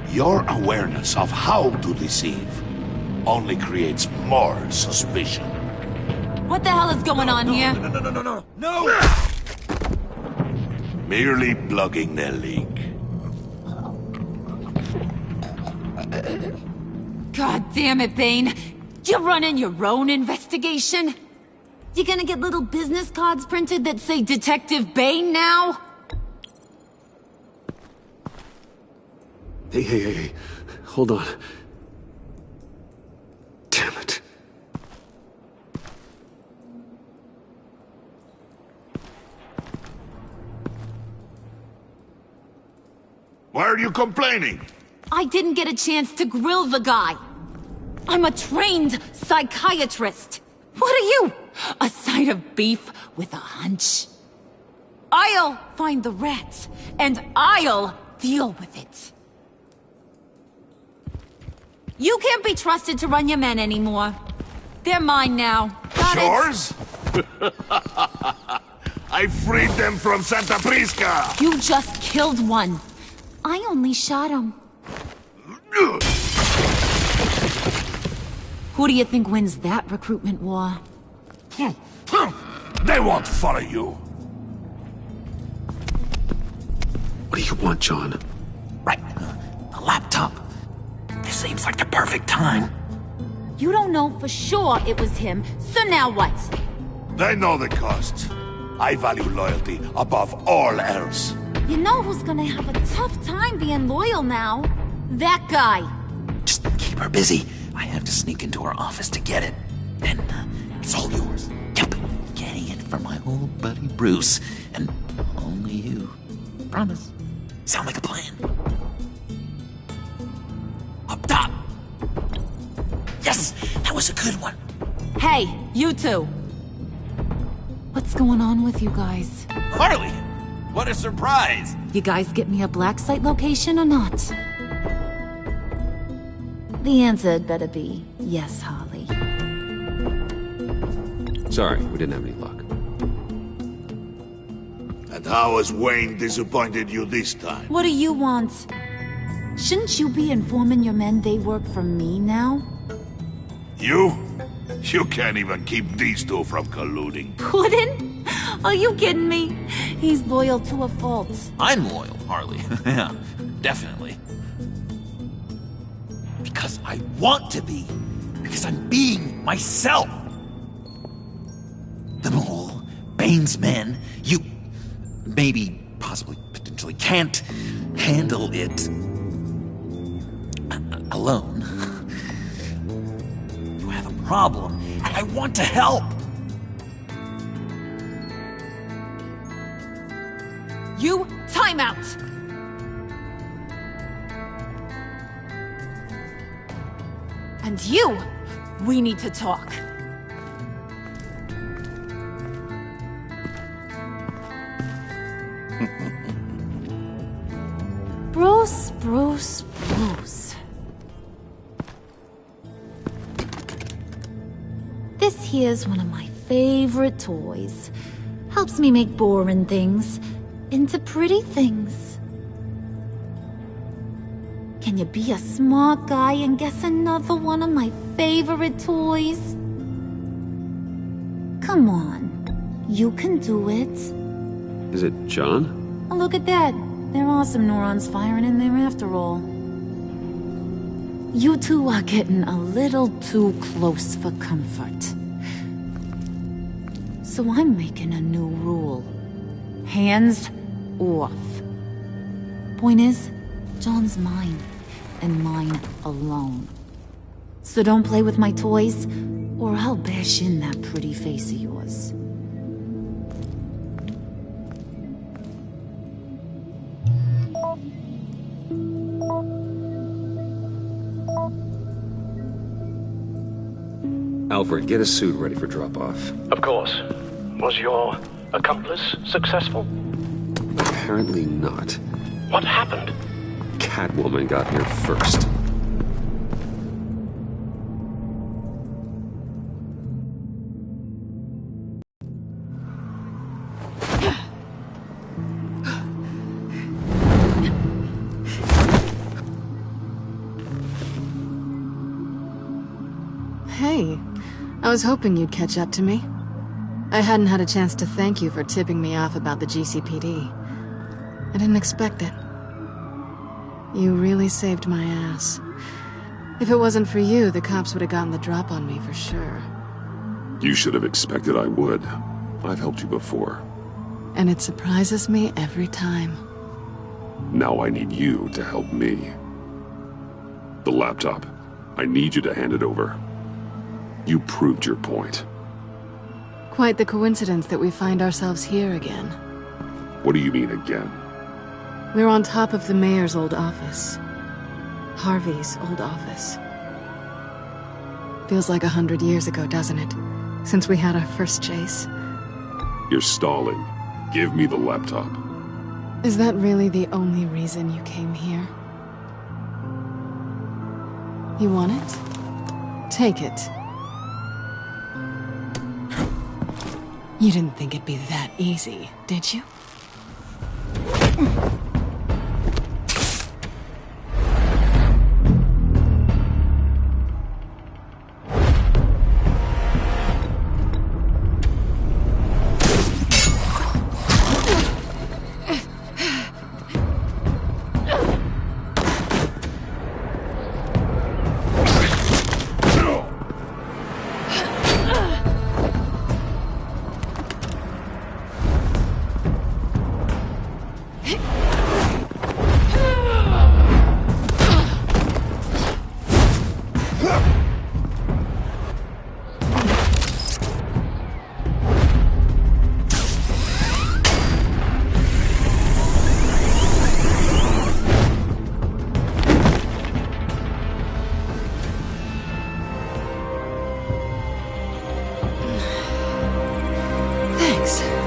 your awareness of how to deceive only creates more suspicion. What the hell is going on here? No! Merely plugging the leak. God damn it, Bane. You're running your own investigation? You gonna get little business cards printed that say Detective Bane now? Hey. Hold on. Damn it. Why are you complaining? I didn't get a chance to grill the guy. I'm a trained psychiatrist. What are you? A side of beef with a hunch? I'll find the rats, and I'll deal with it. You can't be trusted to run your men anymore. They're mine now. Got Yours? I freed them from Santa Prisca! You just killed one. I only shot him. Who do you think wins that recruitment war? They won't follow you. What do you want, John? Right. A laptop. This seems like the perfect time. You don't know for sure it was him, so now what? They know the cost. I value loyalty above all else. You know who's gonna have a tough time being loyal now? That guy. Just keep her busy. I have to sneak into her office to get it. And it's all yours. Yep. Getting it for my old buddy Bruce. And only you. Promise. Sound like a plan? Up top. Yes, that was a good one. Hey, you two. What's going on with you guys? Harley! What a surprise! You guys get me a black site location or not? The answer had better be yes, Harley. Sorry, we didn't have any luck. And how has Wayne disappointed you this time? What do you want? Shouldn't you be informing your men they work for me now? You? You can't even keep these two from colluding. Puddin'? Are you kidding me? He's loyal to a fault. I'm loyal, Harley. Yeah, definitely. Because I want to be. Because I'm being myself. The mole, Bane's men, you maybe, possibly, potentially can't handle it alone. You have a problem, and I want to help. You, time out! And you, we need to talk. Bruce. This here's one of my favorite toys. Helps me make boring things into pretty things. Can you be a smart guy and guess another one of my favorite toys? Come on, you can do it. Is it John? Oh, look at that. There are some neurons firing in there after all. You two are getting a little too close for comfort. So I'm making a new rule. Hands off. Point is, John's mine, and mine alone. So don't play with my toys, or I'll bash in that pretty face of yours. Alfred, get a suit ready for drop-off. Of course. Was your accomplice successful? Apparently not. What happened? Catwoman got here first. Hey, I was hoping you'd catch up to me. I hadn't had a chance to thank you for tipping me off about the GCPD. I didn't expect it. You really saved my ass. If it wasn't for you, the cops would have gotten the drop on me for sure. You should have expected I would. I've helped you before. And it surprises me every time. Now I need you to help me. The laptop. I need you to hand it over. You proved your point. Quite the coincidence that we find ourselves here again. What do you mean again? We're on top of the mayor's old office. Harvey's old office. Feels like 100 years ago, doesn't it? Since we had our first chase. You're stalling. Give me the laptop. Is that really the only reason you came here? You want it? Take it. You didn't think it'd be that easy, did you?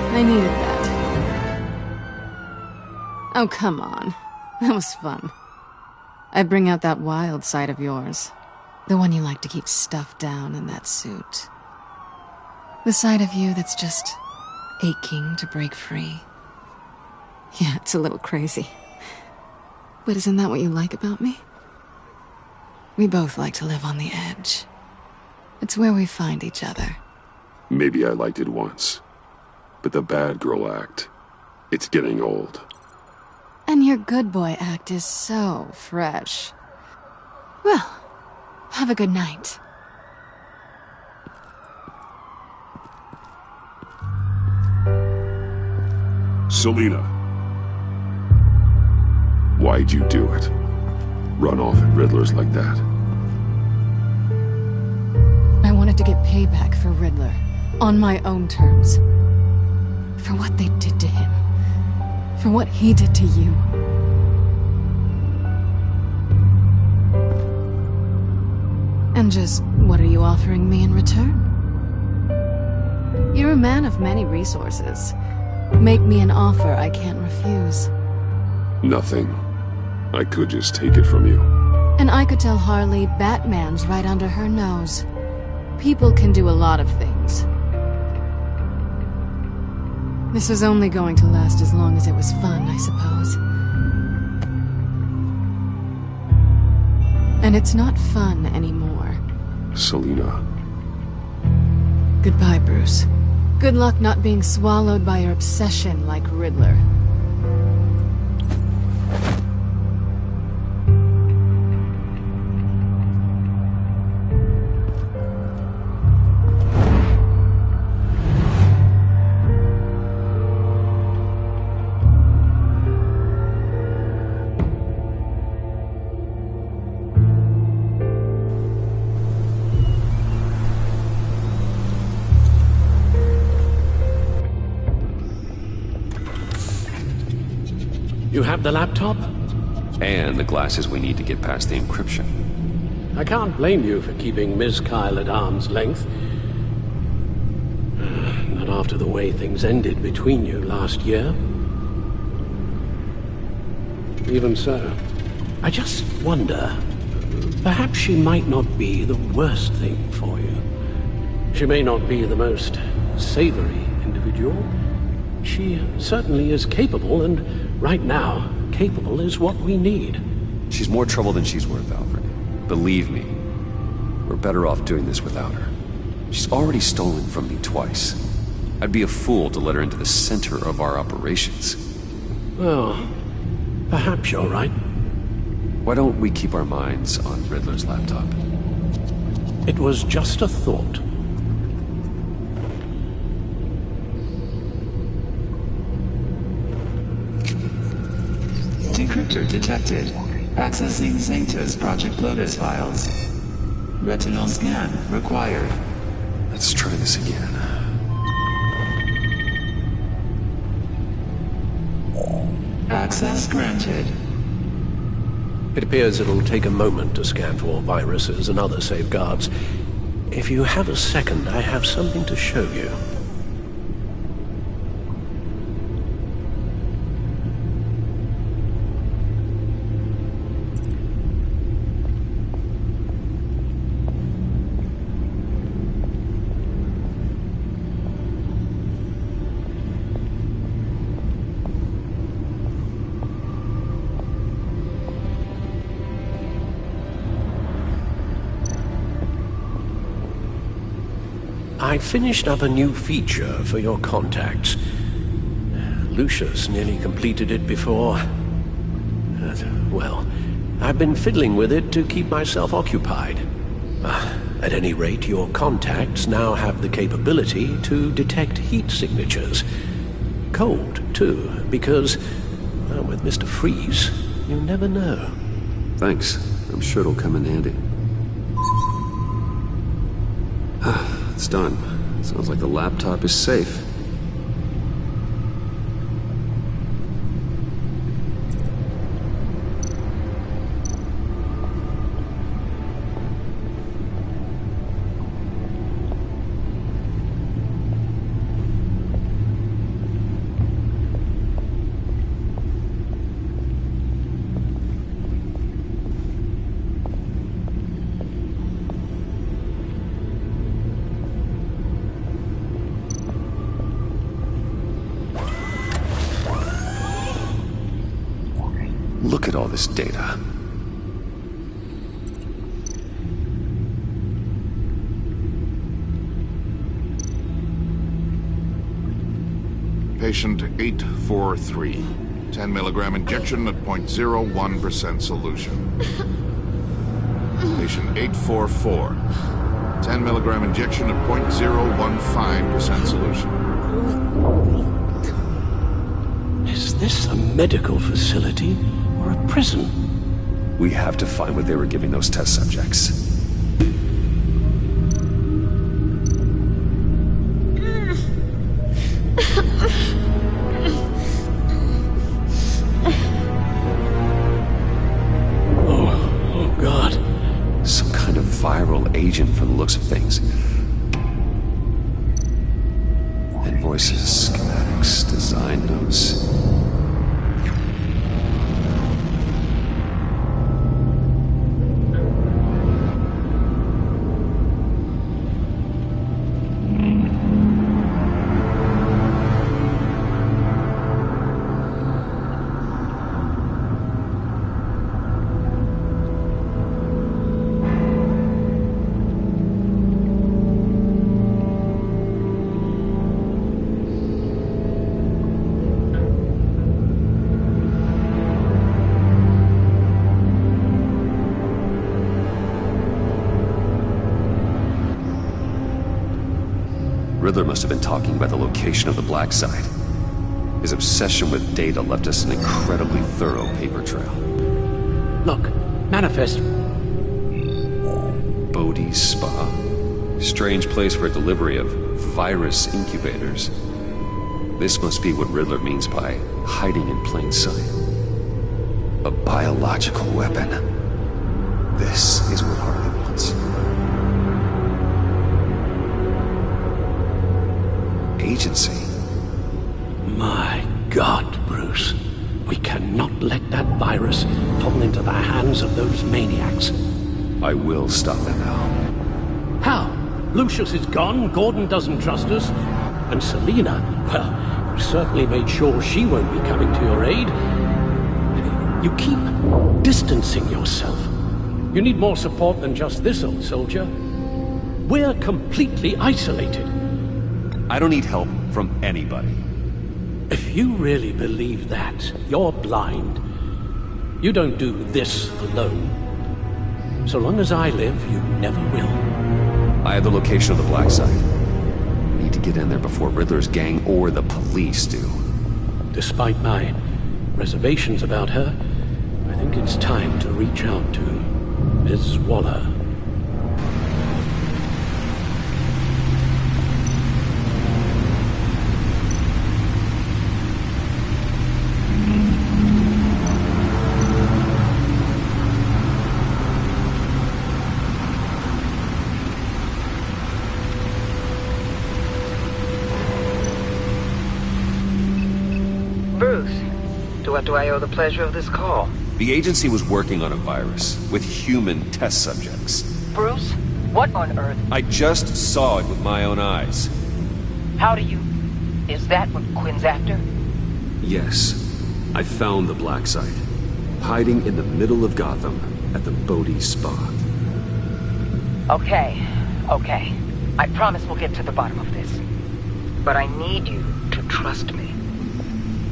I needed that. Oh, come on. That was fun. I bring out that wild side of yours. The one you like to keep stuffed down in that suit. The side of you that's just aching to break free. Yeah, it's a little crazy. But isn't that what you like about me? We both like to live on the edge. It's where we find each other. Maybe I liked it once. But the bad girl act, it's getting old. And your good boy act is so fresh. Well, have a good night. Selina. Why'd you do it? Run off at Riddlers like that? I wanted to get payback for Riddler. On my own terms. For what they did to him. For what he did to you. And just, what are you offering me in return? You're a man of many resources. Make me an offer I can't refuse. Nothing. I could just take it from you. And I could tell Harley Batman's right under her nose. People can do a lot of things. This was only going to last as long as it was fun, I suppose. And it's not fun anymore. Selina. Goodbye, Bruce. Good luck not being swallowed by your obsession like Riddler. You have the laptop? And the glasses we need to get past the encryption. I can't blame you for keeping Ms. Kyle at arm's length. Not after the way things ended between you last year. Even so, I just wonder, perhaps she might not be the worst thing for you. She may not be the most savory individual. She certainly is capable, and right now, capable is what we need. She's more trouble than she's worth, Alfred. Believe me. We're better off doing this without her. She's already stolen from me twice. I'd be a fool to let her into the center of our operations. Well, perhaps you're right. Why don't we keep our minds on Riddler's laptop? It was just a thought. Decryptor detected. Accessing Zeta's Project Lotus files. Retinal scan required. Let's try this again. Access granted. It appears it'll take a moment to scan for viruses and other safeguards. If you have a second, I have something to show you. I finished up a new feature for your contacts. Lucius nearly completed it before. Well, I've been fiddling with it to keep myself occupied. At any rate, your contacts now have the capability to detect heat signatures. Cold, too, because, well, with Mr. Freeze, you never know. Thanks. I'm sure it'll come in handy. It's done. Sounds like the laptop is safe. Look at all this data. Patient 843. 10 milligram injection at 0.01% solution. Patient 844. 10 milligram injection at 0.015% solution. Is this a medical facility or a prison? We have to find what they were giving those test subjects. Oh God. Some kind of viral agent from the looks of things. Invoices, schematics, design notes. Riddler must have been talking about the location of the black site. His obsession with data left us an incredibly thorough paper trail. Look, manifest. Bodhi's Spa. Strange place for a delivery of virus incubators. This must be what Riddler means by hiding in plain sight. A biological weapon. This is what Harley wants. Agency. My God, Bruce. We cannot let that virus fall into the hands of those maniacs. I will stop them now. How? Lucius is gone, Gordon doesn't trust us, and Selina, well, you certainly made sure she won't be coming to your aid. You keep distancing yourself. You need more support than just this, old soldier. We're completely isolated. I don't need help from anybody. If you really believe that, you're blind. You don't do this alone. So long as I live, you never will. I have the location of the black site. I need to get in there before Riddler's gang or the police do. Despite my reservations about her, I think it's time to reach out to Ms. Waller. Bruce, to what do I owe the pleasure of this call? The agency was working on a virus with human test subjects. Bruce, what on earth? I just saw it with my own eyes. How do you... Is that what Quinn's after? Yes, I found the black site, hiding in the middle of Gotham at the Bodhi Spa. Okay. I promise we'll get to the bottom of this. But I need you to trust me.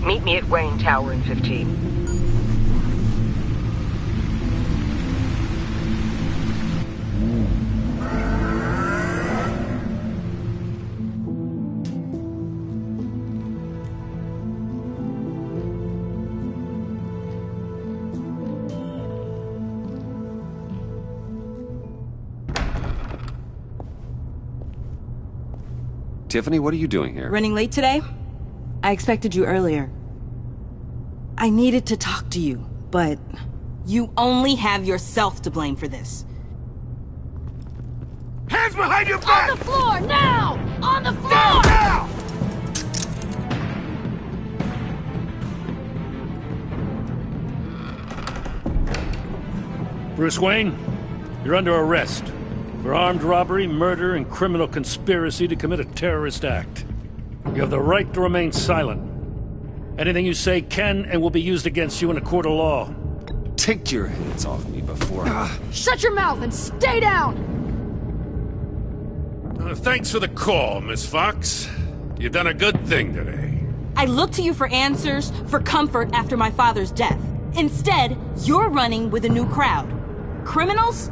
Meet me at Wayne Tower in 15. Tiffany, what are you doing here? Running late today? I expected you earlier. I needed to talk to you, but you only have yourself to blame for this. Hands behind your back! On the floor, now! On the floor! Now! Bruce Wayne, you're under arrest for armed robbery, murder, and criminal conspiracy to commit a terrorist act. You have the right to remain silent. Anything you say can and will be used against you in a court of law. Take your hands off me before... Shut your mouth and stay down! Thanks for the call, Miss Fox. You've done a good thing today. I looked to you for answers, for comfort after my father's death. Instead, you're running with a new crowd. Criminals?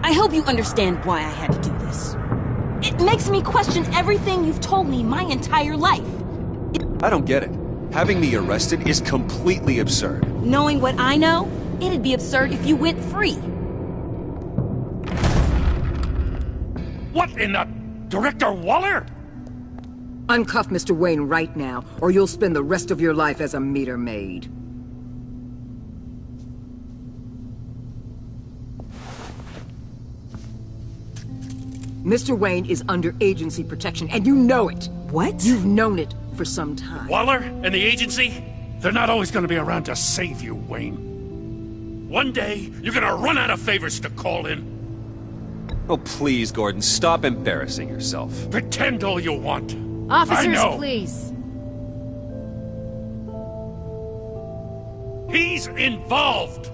I hope you understand why I had to do this. It makes me question everything you've told me my entire life. I don't get it. Having me arrested is completely absurd. Knowing what I know, it'd be absurd if you went free. What in the... Director Waller? Uncuff Mr. Wayne right now, or you'll spend the rest of your life as a meter maid. Mr. Wayne is under agency protection, and you know it. What? You've known it for some time. Waller and the agency? They're not always gonna be around to save you, Wayne. One day, you're gonna run out of favors to call in. Oh, please, Gordon, stop embarrassing yourself. Pretend all you want. Officers, please. He's involved.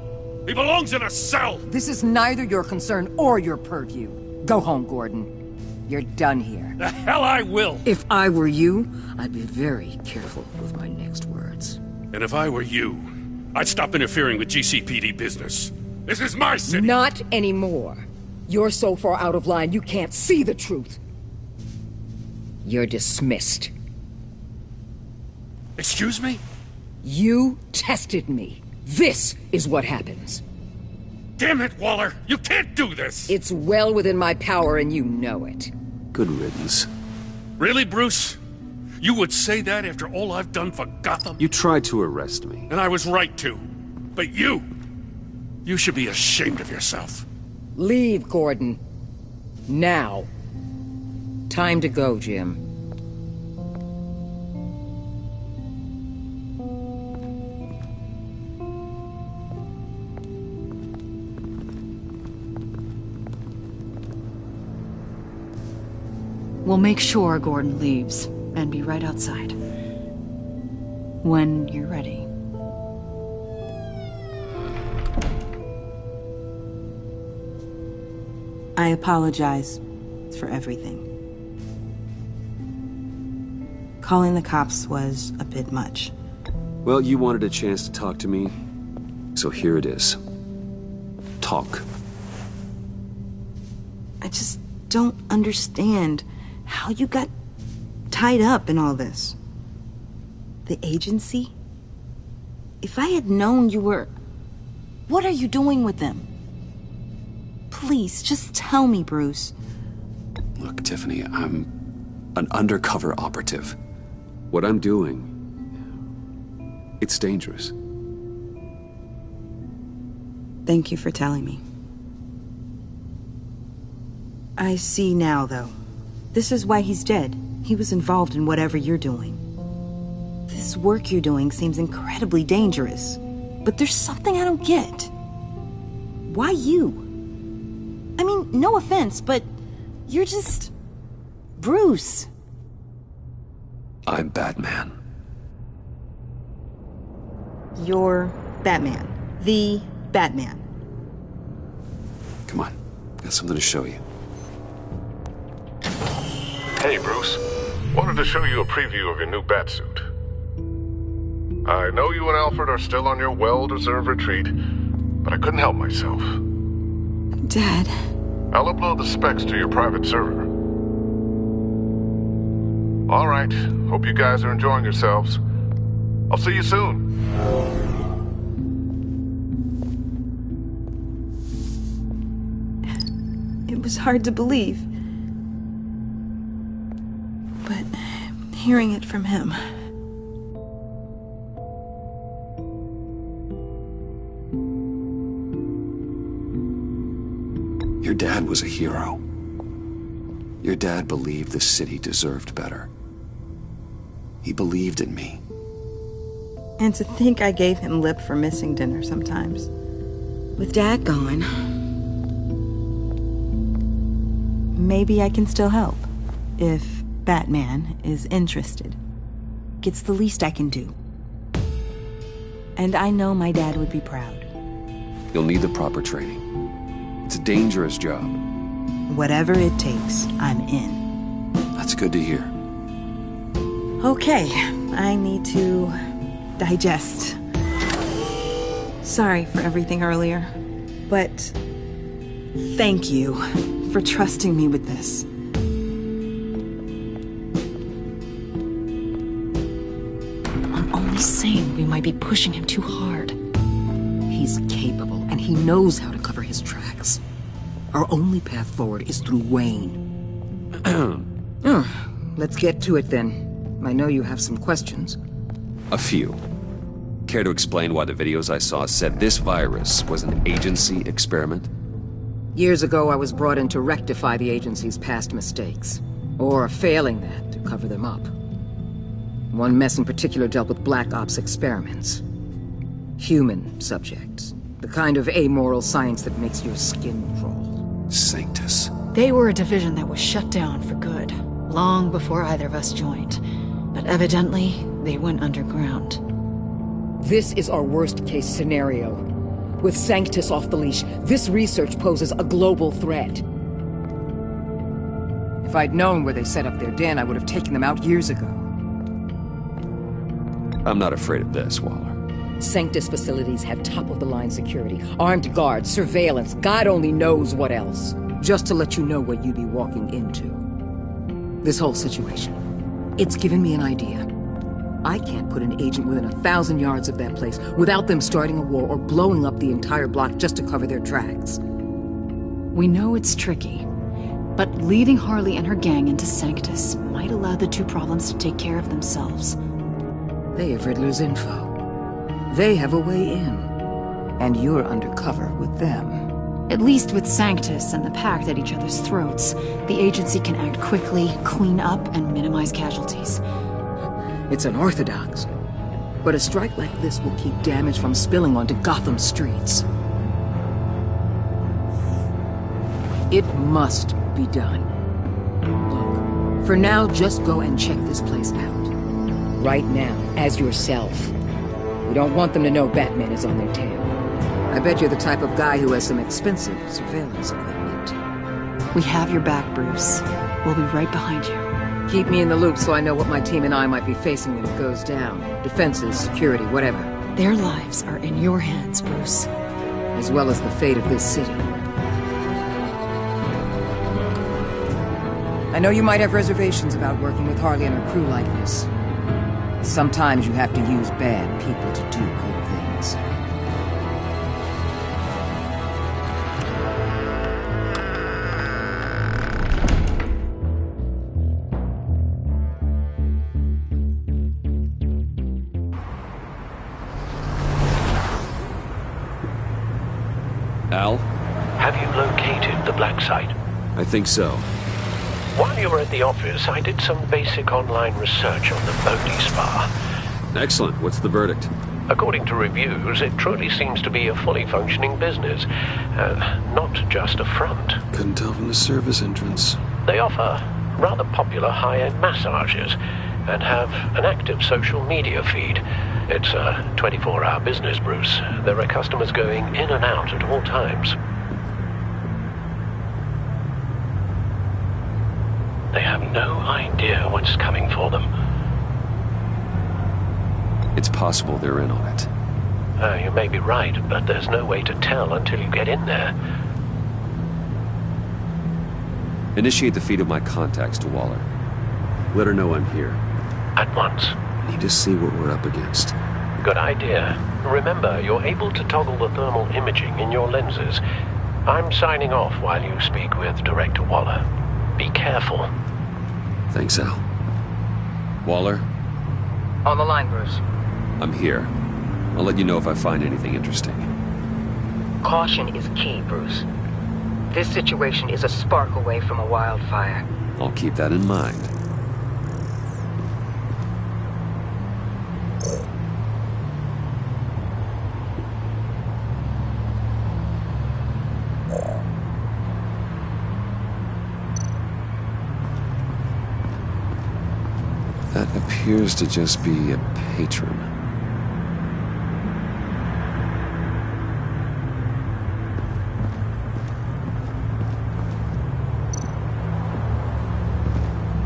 He belongs in a cell. This is neither your concern or your purview. Go home, Gordon. You're done here. The hell I will. If I were you, I'd be very careful with my next words. And if I were you, I'd stop interfering with GCPD business. This is my city. Not anymore. You're so far out of line, you can't see the truth. You're dismissed. Excuse me? You tested me. This is what happens. Damn it, Waller! You can't do this! It's well within my power and you know it. Good riddance. Really, Bruce? You would say that after all I've done for Gotham? You tried to arrest me. And I was right to. But you should be ashamed of yourself. Leave, Gordon. Now. Time to go, Jim. We'll make sure Gordon leaves, and be right outside. When you're ready. I apologize for everything. Calling the cops was a bit much. Well, you wanted a chance to talk to me, so here it is. Talk. I just don't understand how you got tied up in all this. The agency? If I had known you were... What are you doing with them? Please, just tell me, Bruce. Look, Tiffany, I'm an undercover operative. What I'm doing, it's dangerous. Thank you for telling me. I see now, though. This is why he's dead. He was involved in whatever you're doing. This work you're doing seems incredibly dangerous. But there's something I don't get. Why you? I mean, no offense, but you're just... Bruce. I'm Batman. You're Batman. The Batman. Come on, got something to show you. Hey, Bruce. Wanted to show you a preview of your new Batsuit. I know you and Alfred are still on your well-deserved retreat, but I couldn't help myself. Dad. I'll upload the specs to your private server. All right. Hope you guys are enjoying yourselves. I'll see you soon. It was hard to believe. But hearing it from him... Your dad was a hero. Your dad believed the city deserved better. He believed in me. And to think I gave him lip for missing dinner sometimes. With Dad gone... Maybe I can still help. If Batman is interested. It's the least I can do. And I know my dad would be proud. You'll need the proper training. It's a dangerous job. Whatever it takes, I'm in. That's good to hear. Okay, I need to digest. Sorry for everything earlier, but thank you for trusting me with this. I'm only saying we might be pushing him too hard. He's capable, and he knows how to cover his tracks. Our only path forward is through Wayne. Let's get to it then. I know you have some questions. A few. Care to explain why the videos I saw said this virus was an agency experiment? Years ago, I was brought in to rectify the agency's past mistakes. Or, failing that, to cover them up. One mess in particular dealt with Black Ops experiments. Human subjects. The kind of amoral science that makes your skin crawl. Sanctus. They were a division that was shut down for good, long before either of us joined. But evidently, they went underground. This is our worst-case scenario. With Sanctus off the leash, this research poses a global threat. If I'd known where they set up their den, I would have taken them out years ago. I'm not afraid of this, Waller. Sanctus facilities have top-of-the-line security, armed guards, surveillance, God only knows what else. Just to let you know what you'd be walking into. This whole situation, it's given me an idea. I can't put an agent within 1,000 yards of that place without them starting a war or blowing up the entire block just to cover their tracks. We know it's tricky, but leading Harley and her gang into Sanctus might allow the two problems to take care of themselves. They have Riddler's info. They have a way in. And you're undercover with them. At least with Sanctus and the Pact at each other's throats, the agency can act quickly, clean up, and minimize casualties. It's unorthodox. But a strike like this will keep damage from spilling onto Gotham streets. It must be done. Look, for now, just go and check this place out. Right now, as yourself. We don't want them to know Batman is on their tail. I bet you're the type of guy who has some expensive surveillance equipment. We have your back, Bruce. We'll be right behind you. Keep me in the loop so I know what my team and I might be facing when it goes down. Defenses, security, whatever. Their lives are in your hands, Bruce. As well as the fate of this city. I know you might have reservations about working with Harley and her crew like this. Sometimes you have to use bad people to do good things. Al? Have you located the black site? I think so. While you were at the office, I did some basic online research on the Bodhi Spa. Excellent. What's the verdict? According to reviews, it truly seems to be a fully functioning business. Not just a front. Couldn't tell from the service entrance. They offer rather popular high-end massages and have an active social media feed. It's a 24-hour business, Bruce. There are customers going in and out at all times. They have no idea what's coming for them. It's possible they're in on it. You may be right, but there's no way to tell until you get in there. Initiate the feed of my contacts to Waller. Let her know I'm here. At once. I need to see what we're up against. Good idea. Remember, you're able to toggle the thermal imaging in your lenses. I'm signing off while you speak with Director Waller. Be careful. Thanks, Al. Waller? On the line, Bruce. I'm here. I'll let you know if I find anything interesting. Caution is key, Bruce. This situation is a spark away from a wildfire. I'll keep that in mind. That appears to just be a patron.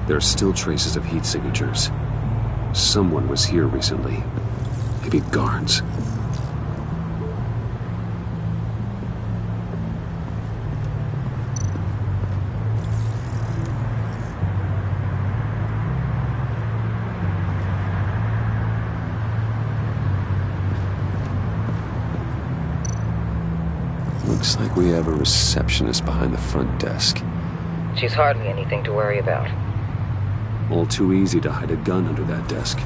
There are still traces of heat signatures. Someone was here recently. Maybe guards. Looks like we have a receptionist behind the front desk. She's hardly anything to worry about. All too easy to hide a gun under that desk.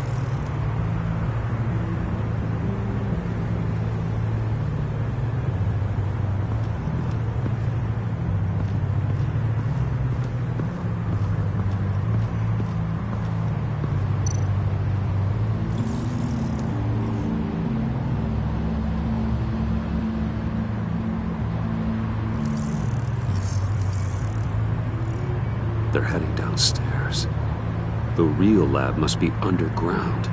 They're heading downstairs. The real lab must be underground.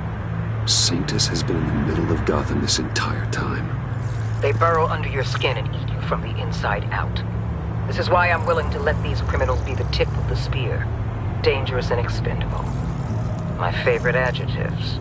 Sanctus has been in the middle of Gotham this entire time. They burrow under your skin and eat you from the inside out. This is why I'm willing to let these criminals be the tip of the spear. Dangerous and expendable. My favorite adjectives.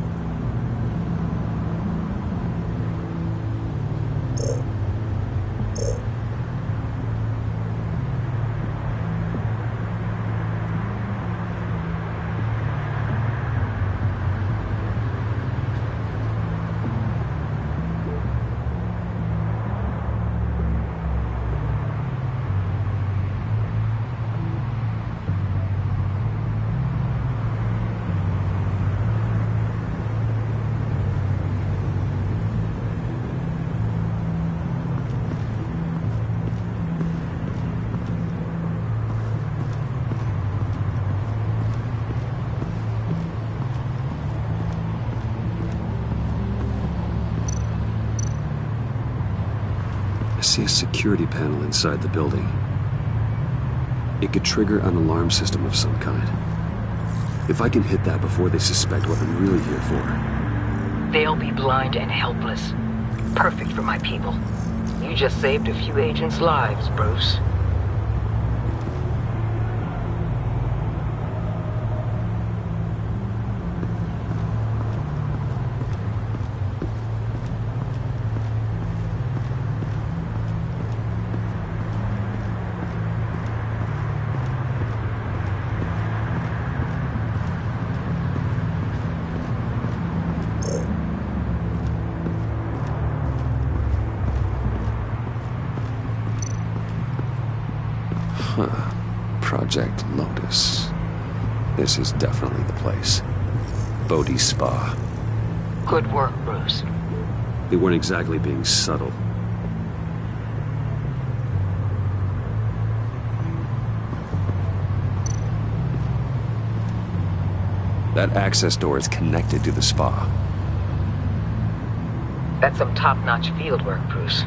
I see a security panel inside the building. It could trigger an alarm system of some kind. If I can hit that before they suspect what I'm really here for. They'll be blind and helpless. Perfect for my people. You just saved a few agents' lives, Bruce. Huh. Project Lotus. This is definitely the place. Bodhi's Spa. Good work, Bruce. They weren't exactly being subtle. That access door is connected to the spa. That's some top-notch field work, Bruce.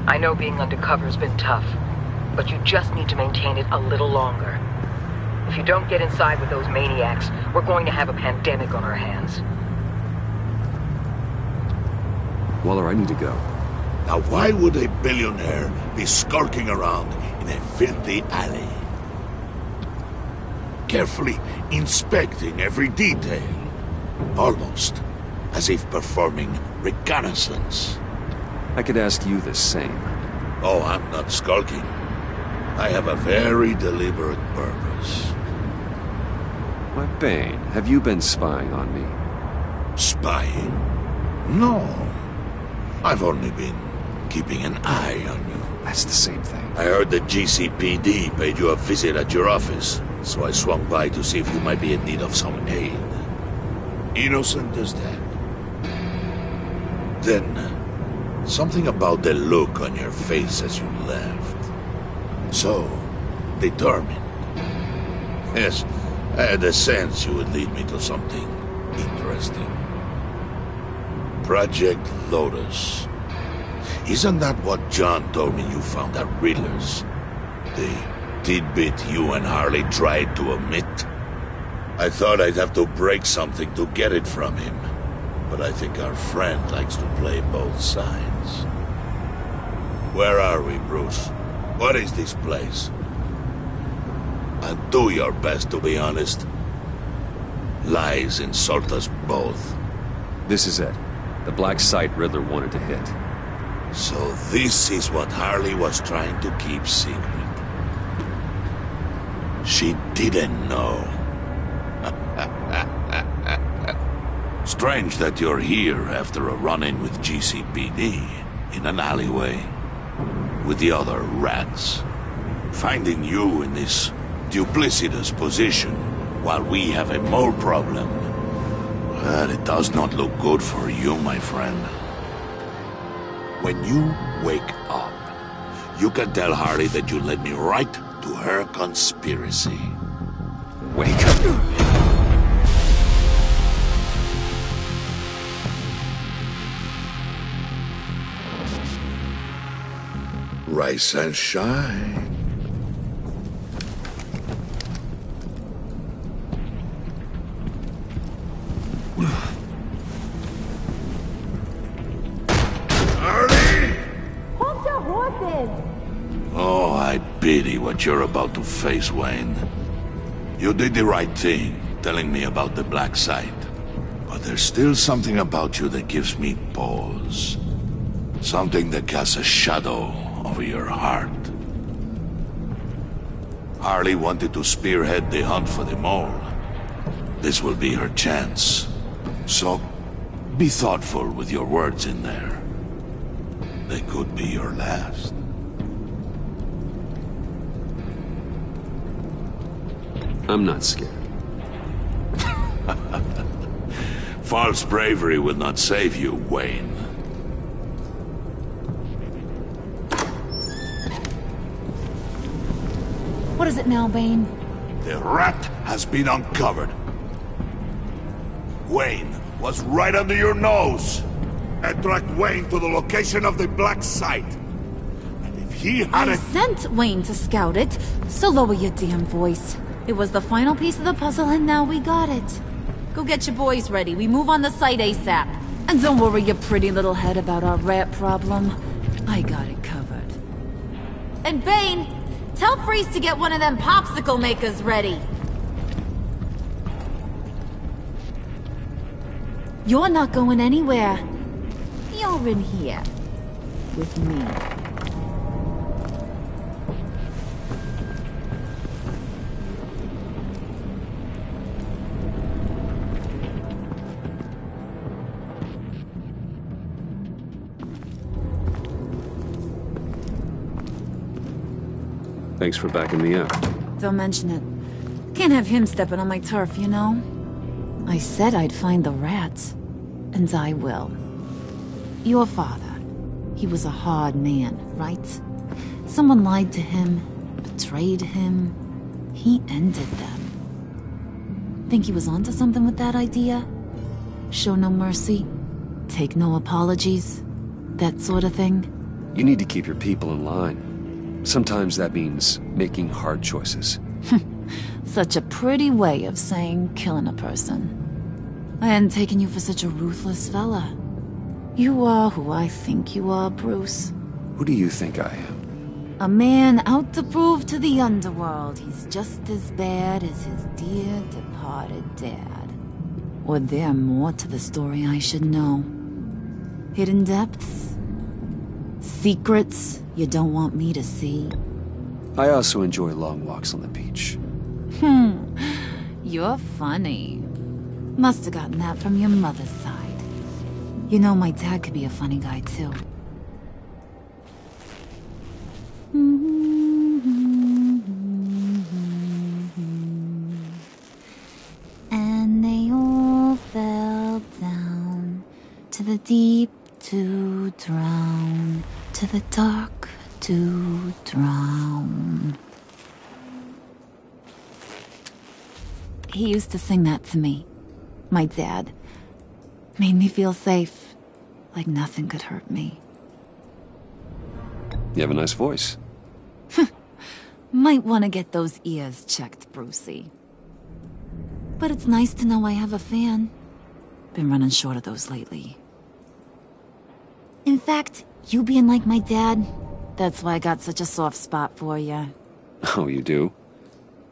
I know being undercover's been tough, but you just need to maintain it a little longer. If you don't get inside with those maniacs, we're going to have a pandemic on our hands. Waller, I need to go. Now why would a billionaire be skulking around in a filthy alley? Carefully inspecting every detail. Almost as if performing reconnaissance. I could ask you the same. Oh, I'm not skulking. I have a very deliberate purpose. Why, Bane, have you been spying on me? Spying? No. I've only been keeping an eye on you. That's the same thing. I heard the GCPD paid you a visit at your office, so I swung by to see if you might be in need of some aid. Innocent as that. Then, something about the look on your face as you left. So, determined. Yes, I had a sense you would lead me to something interesting. Project Lotus. Isn't that what John told me you found at Riddler's? The tidbit you and Harley tried to omit? I thought I'd have to break something to get it from him. But I think our friend likes to play both sides. Where are we, Bruce? What is this place? And do your best to be honest. Lies insult us both. This is it. The black site Riddler wanted to hit. So this is what Harley was trying to keep secret. She didn't know. Strange that you're here after a run-in with GCPD in an alleyway with the other rats. Finding you in this duplicitous position while we have a mole problem. Well, it does not look good for you, my friend. When you wake up, you can tell Harley that you led me right to her conspiracy. Wake up. Rise and shine. Harley! Hold your horses! Oh, I pity what you're about to face, Wayne. You did the right thing, telling me about the black site. But there's still something about you that gives me pause. Something that casts a shadow over your heart. Harley wanted to spearhead the hunt for the mole. This will be her chance. So, be thoughtful with your words in there. They could be your last. I'm not scared. False bravery will not save you, Wayne. What is it now, Bane? The rat has been uncovered. Wayne was right under your nose. I tracked Wayne to the location of the black site. And if he had I sent Wayne to scout it, so lower your damn voice. It was the final piece of the puzzle and now we got it. Go get your boys ready. We move on the site ASAP. And don't worry your pretty little head about our rat problem. I got it covered. And Bane, tell Freeze to get one of them popsicle makers ready. You're not going anywhere. You're in here. With me. Thanks for backing me up. Don't mention it. Can't have him stepping on my turf, you know? I said I'd find the rats. And I will. Your father, he was a hard man, right? Someone lied to him, betrayed him. He ended them. Think he was onto something with that idea? Show no mercy, take no apologies, that sort of thing? You need to keep your people in line. Sometimes that means making hard choices. Such a pretty way of saying killing a person. I hadn't taken you for such a ruthless fella. You are who I think you are, Bruce. Who do you think I am? A man out to prove to the underworld he's just as bad as his dear departed dad. Or there more to the story I should know. Hidden depths? Secrets you don't want me to see? I also enjoy long walks on the beach. You're funny. Must have gotten that from your mother's side. You know, my dad could be a funny guy, too. And they all fell down to the deep to drown, to the dark to drown. He used to sing that to me. My dad. Made me feel safe. Like nothing could hurt me. You have a nice voice. Might want to get those ears checked, Brucey. But it's nice to know I have a fan. Been running short of those lately. In fact, you being like my dad, that's why I got such a soft spot for you. Oh, you do?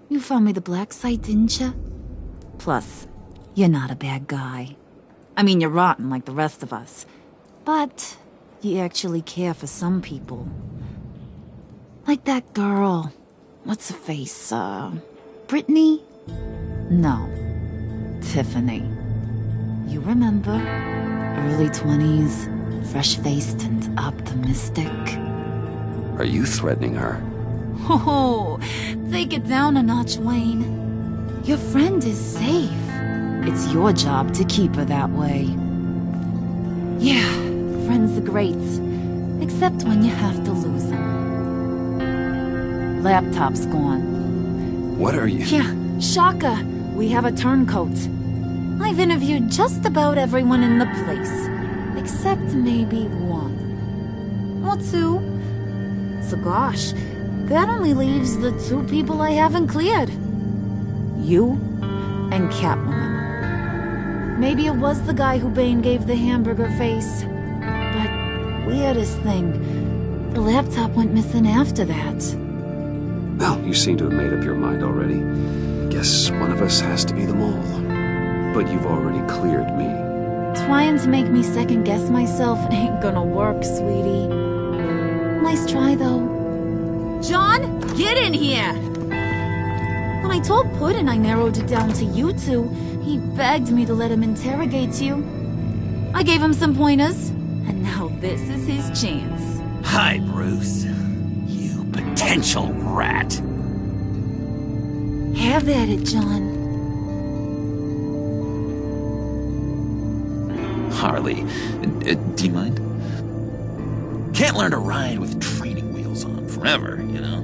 You found me the black site, didn't you? Plus, you're not a bad guy. I mean, you're rotten like the rest of us. But you actually care for some people. Like that girl. What's her face? Brittany? No. Tiffany. You remember? Early 20s, fresh-faced and optimistic. Are you threatening her? Oh, take it down a notch, Wayne. Your friend is safe. It's your job to keep her that way. Yeah, friends are great. Except when you have to lose them. Laptop's gone. What are you... Yeah, shocker. We have a turncoat. I've interviewed just about everyone in the place. Except maybe one. Or two. So gosh, that only leaves the two people I haven't cleared. You and Catwoman. Maybe it was the guy who Bane gave the hamburger face. But weirdest thing, the laptop went missing after that. Well, you seem to have made up your mind already. Guess one of us has to be the mole. But you've already cleared me. Trying to make me second-guess myself ain't gonna work, sweetie. Nice try, though. John, get in here! When I told Puddin' I narrowed it down to you two, he begged me to let him interrogate you. I gave him some pointers, and now this is his chance. Hi, Bruce. You potential rat. Have at it, John. Harley, do you mind? Can't learn to ride with training wheels on forever, you know?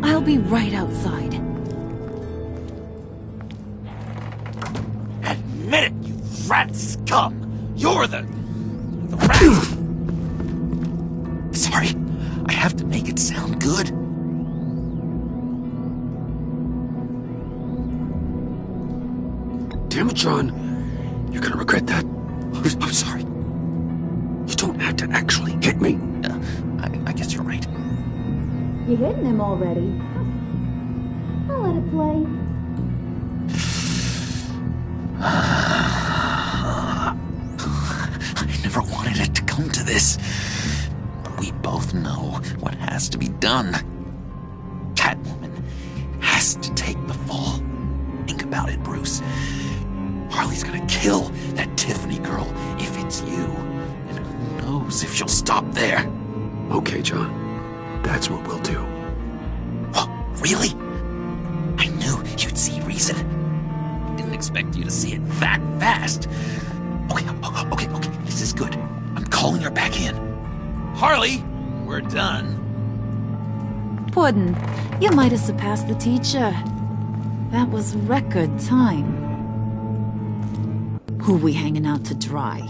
I'll be right outside. Admit it, you rat scum! You're the rat! Sorry, I have to make it sound good. Damn it, John. You're gonna regret that. I'm sorry. You don't have to actually hit me. I guess you're right. You hitting him already? I'll let it play. I never wanted it to come to this. But we both know what has to be done. Catwoman has to take the fall. Think about it, Bruce. Harley's gonna kill that Tiffany girl if it's you. And who knows if she'll stop there. Okay, John. That's what we'll do. Really? I knew you'd see reason. Didn't expect you to see it that fast. Okay, this is good. I'm calling her back in. Harley, we're done. Puddin', you might have surpassed the teacher. That was record time. Who we hanging out to dry?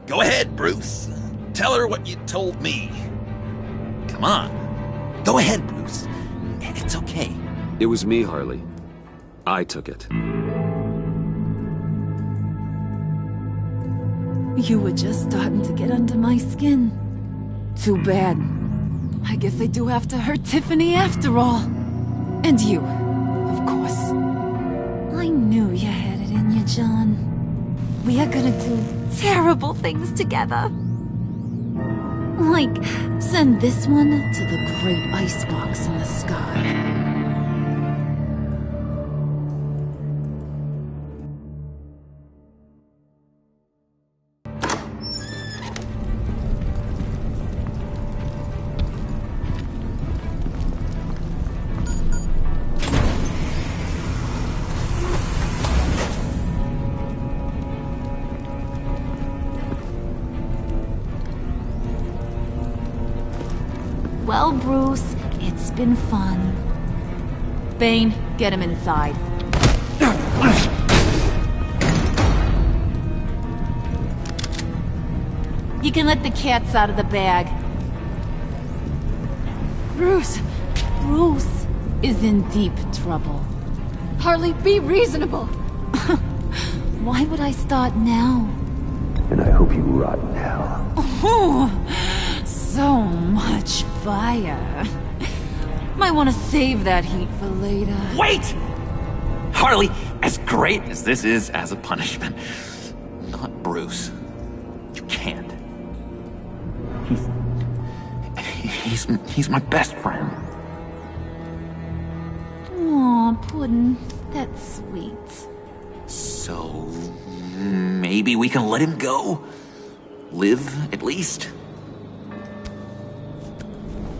Go ahead, Bruce. Tell her what you told me. Come on. Go ahead, Bruce. It's okay. It was me, Harley. I took it. You were just starting to get under my skin. Too bad. I guess I do have to hurt Tiffany after all. And you, of course. I knew you had it in you, John. We are gonna do terrible things together. Like, send this one to the great icebox in the sky. Well, Bruce, it's been fun. Bane, get him inside. You can let the cats out of the bag. Bruce! Bruce is in deep trouble. Harley, be reasonable! Why would I start now? And I hope you rot in hell. Oh, so much fire. Might want to save that heat for later. Wait! Harley, as great as this is as a punishment, not Bruce. You can't. He's my best friend. Aw, Puddin', that's sweet. So, maybe we can let him go? Live, at least?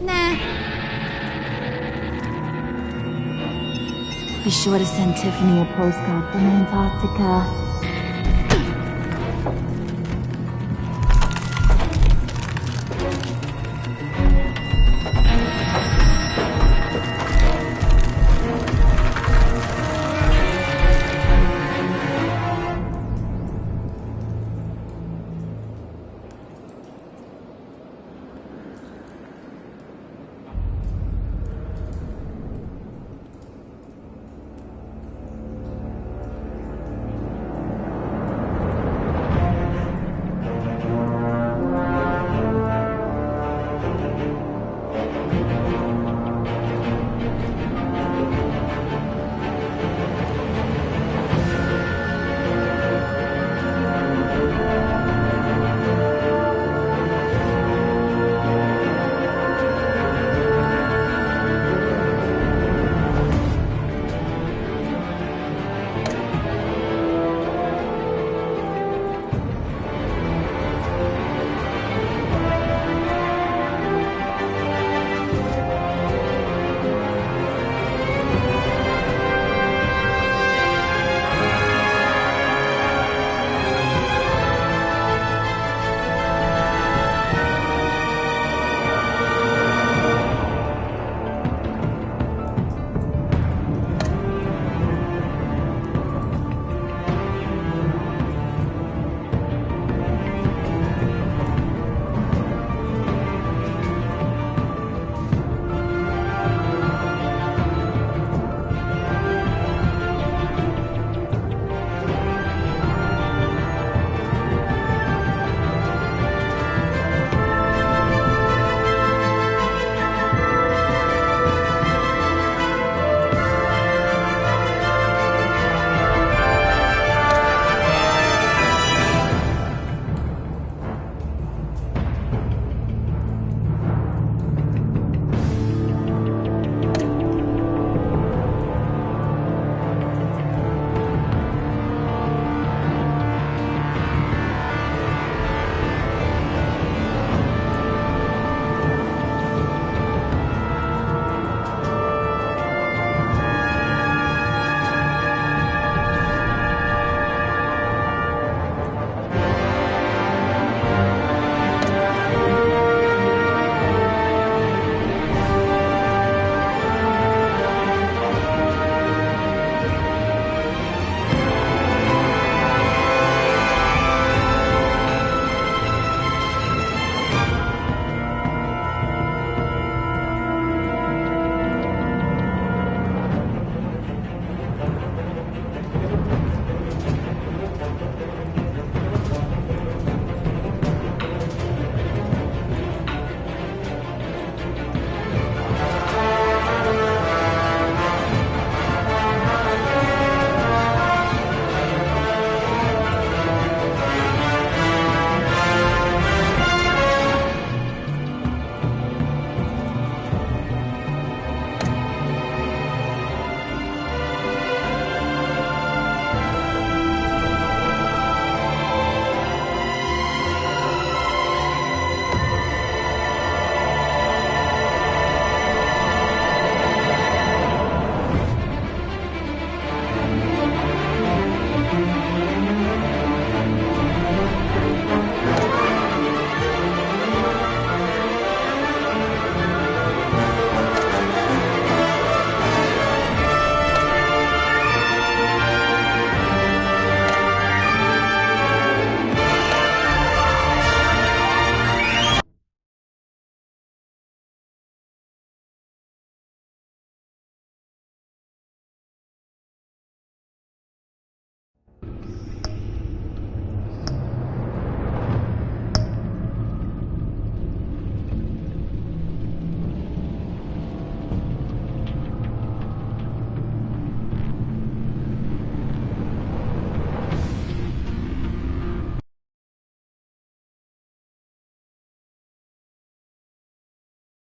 Nah. Be sure to send Tiffany a postcard from Antarctica.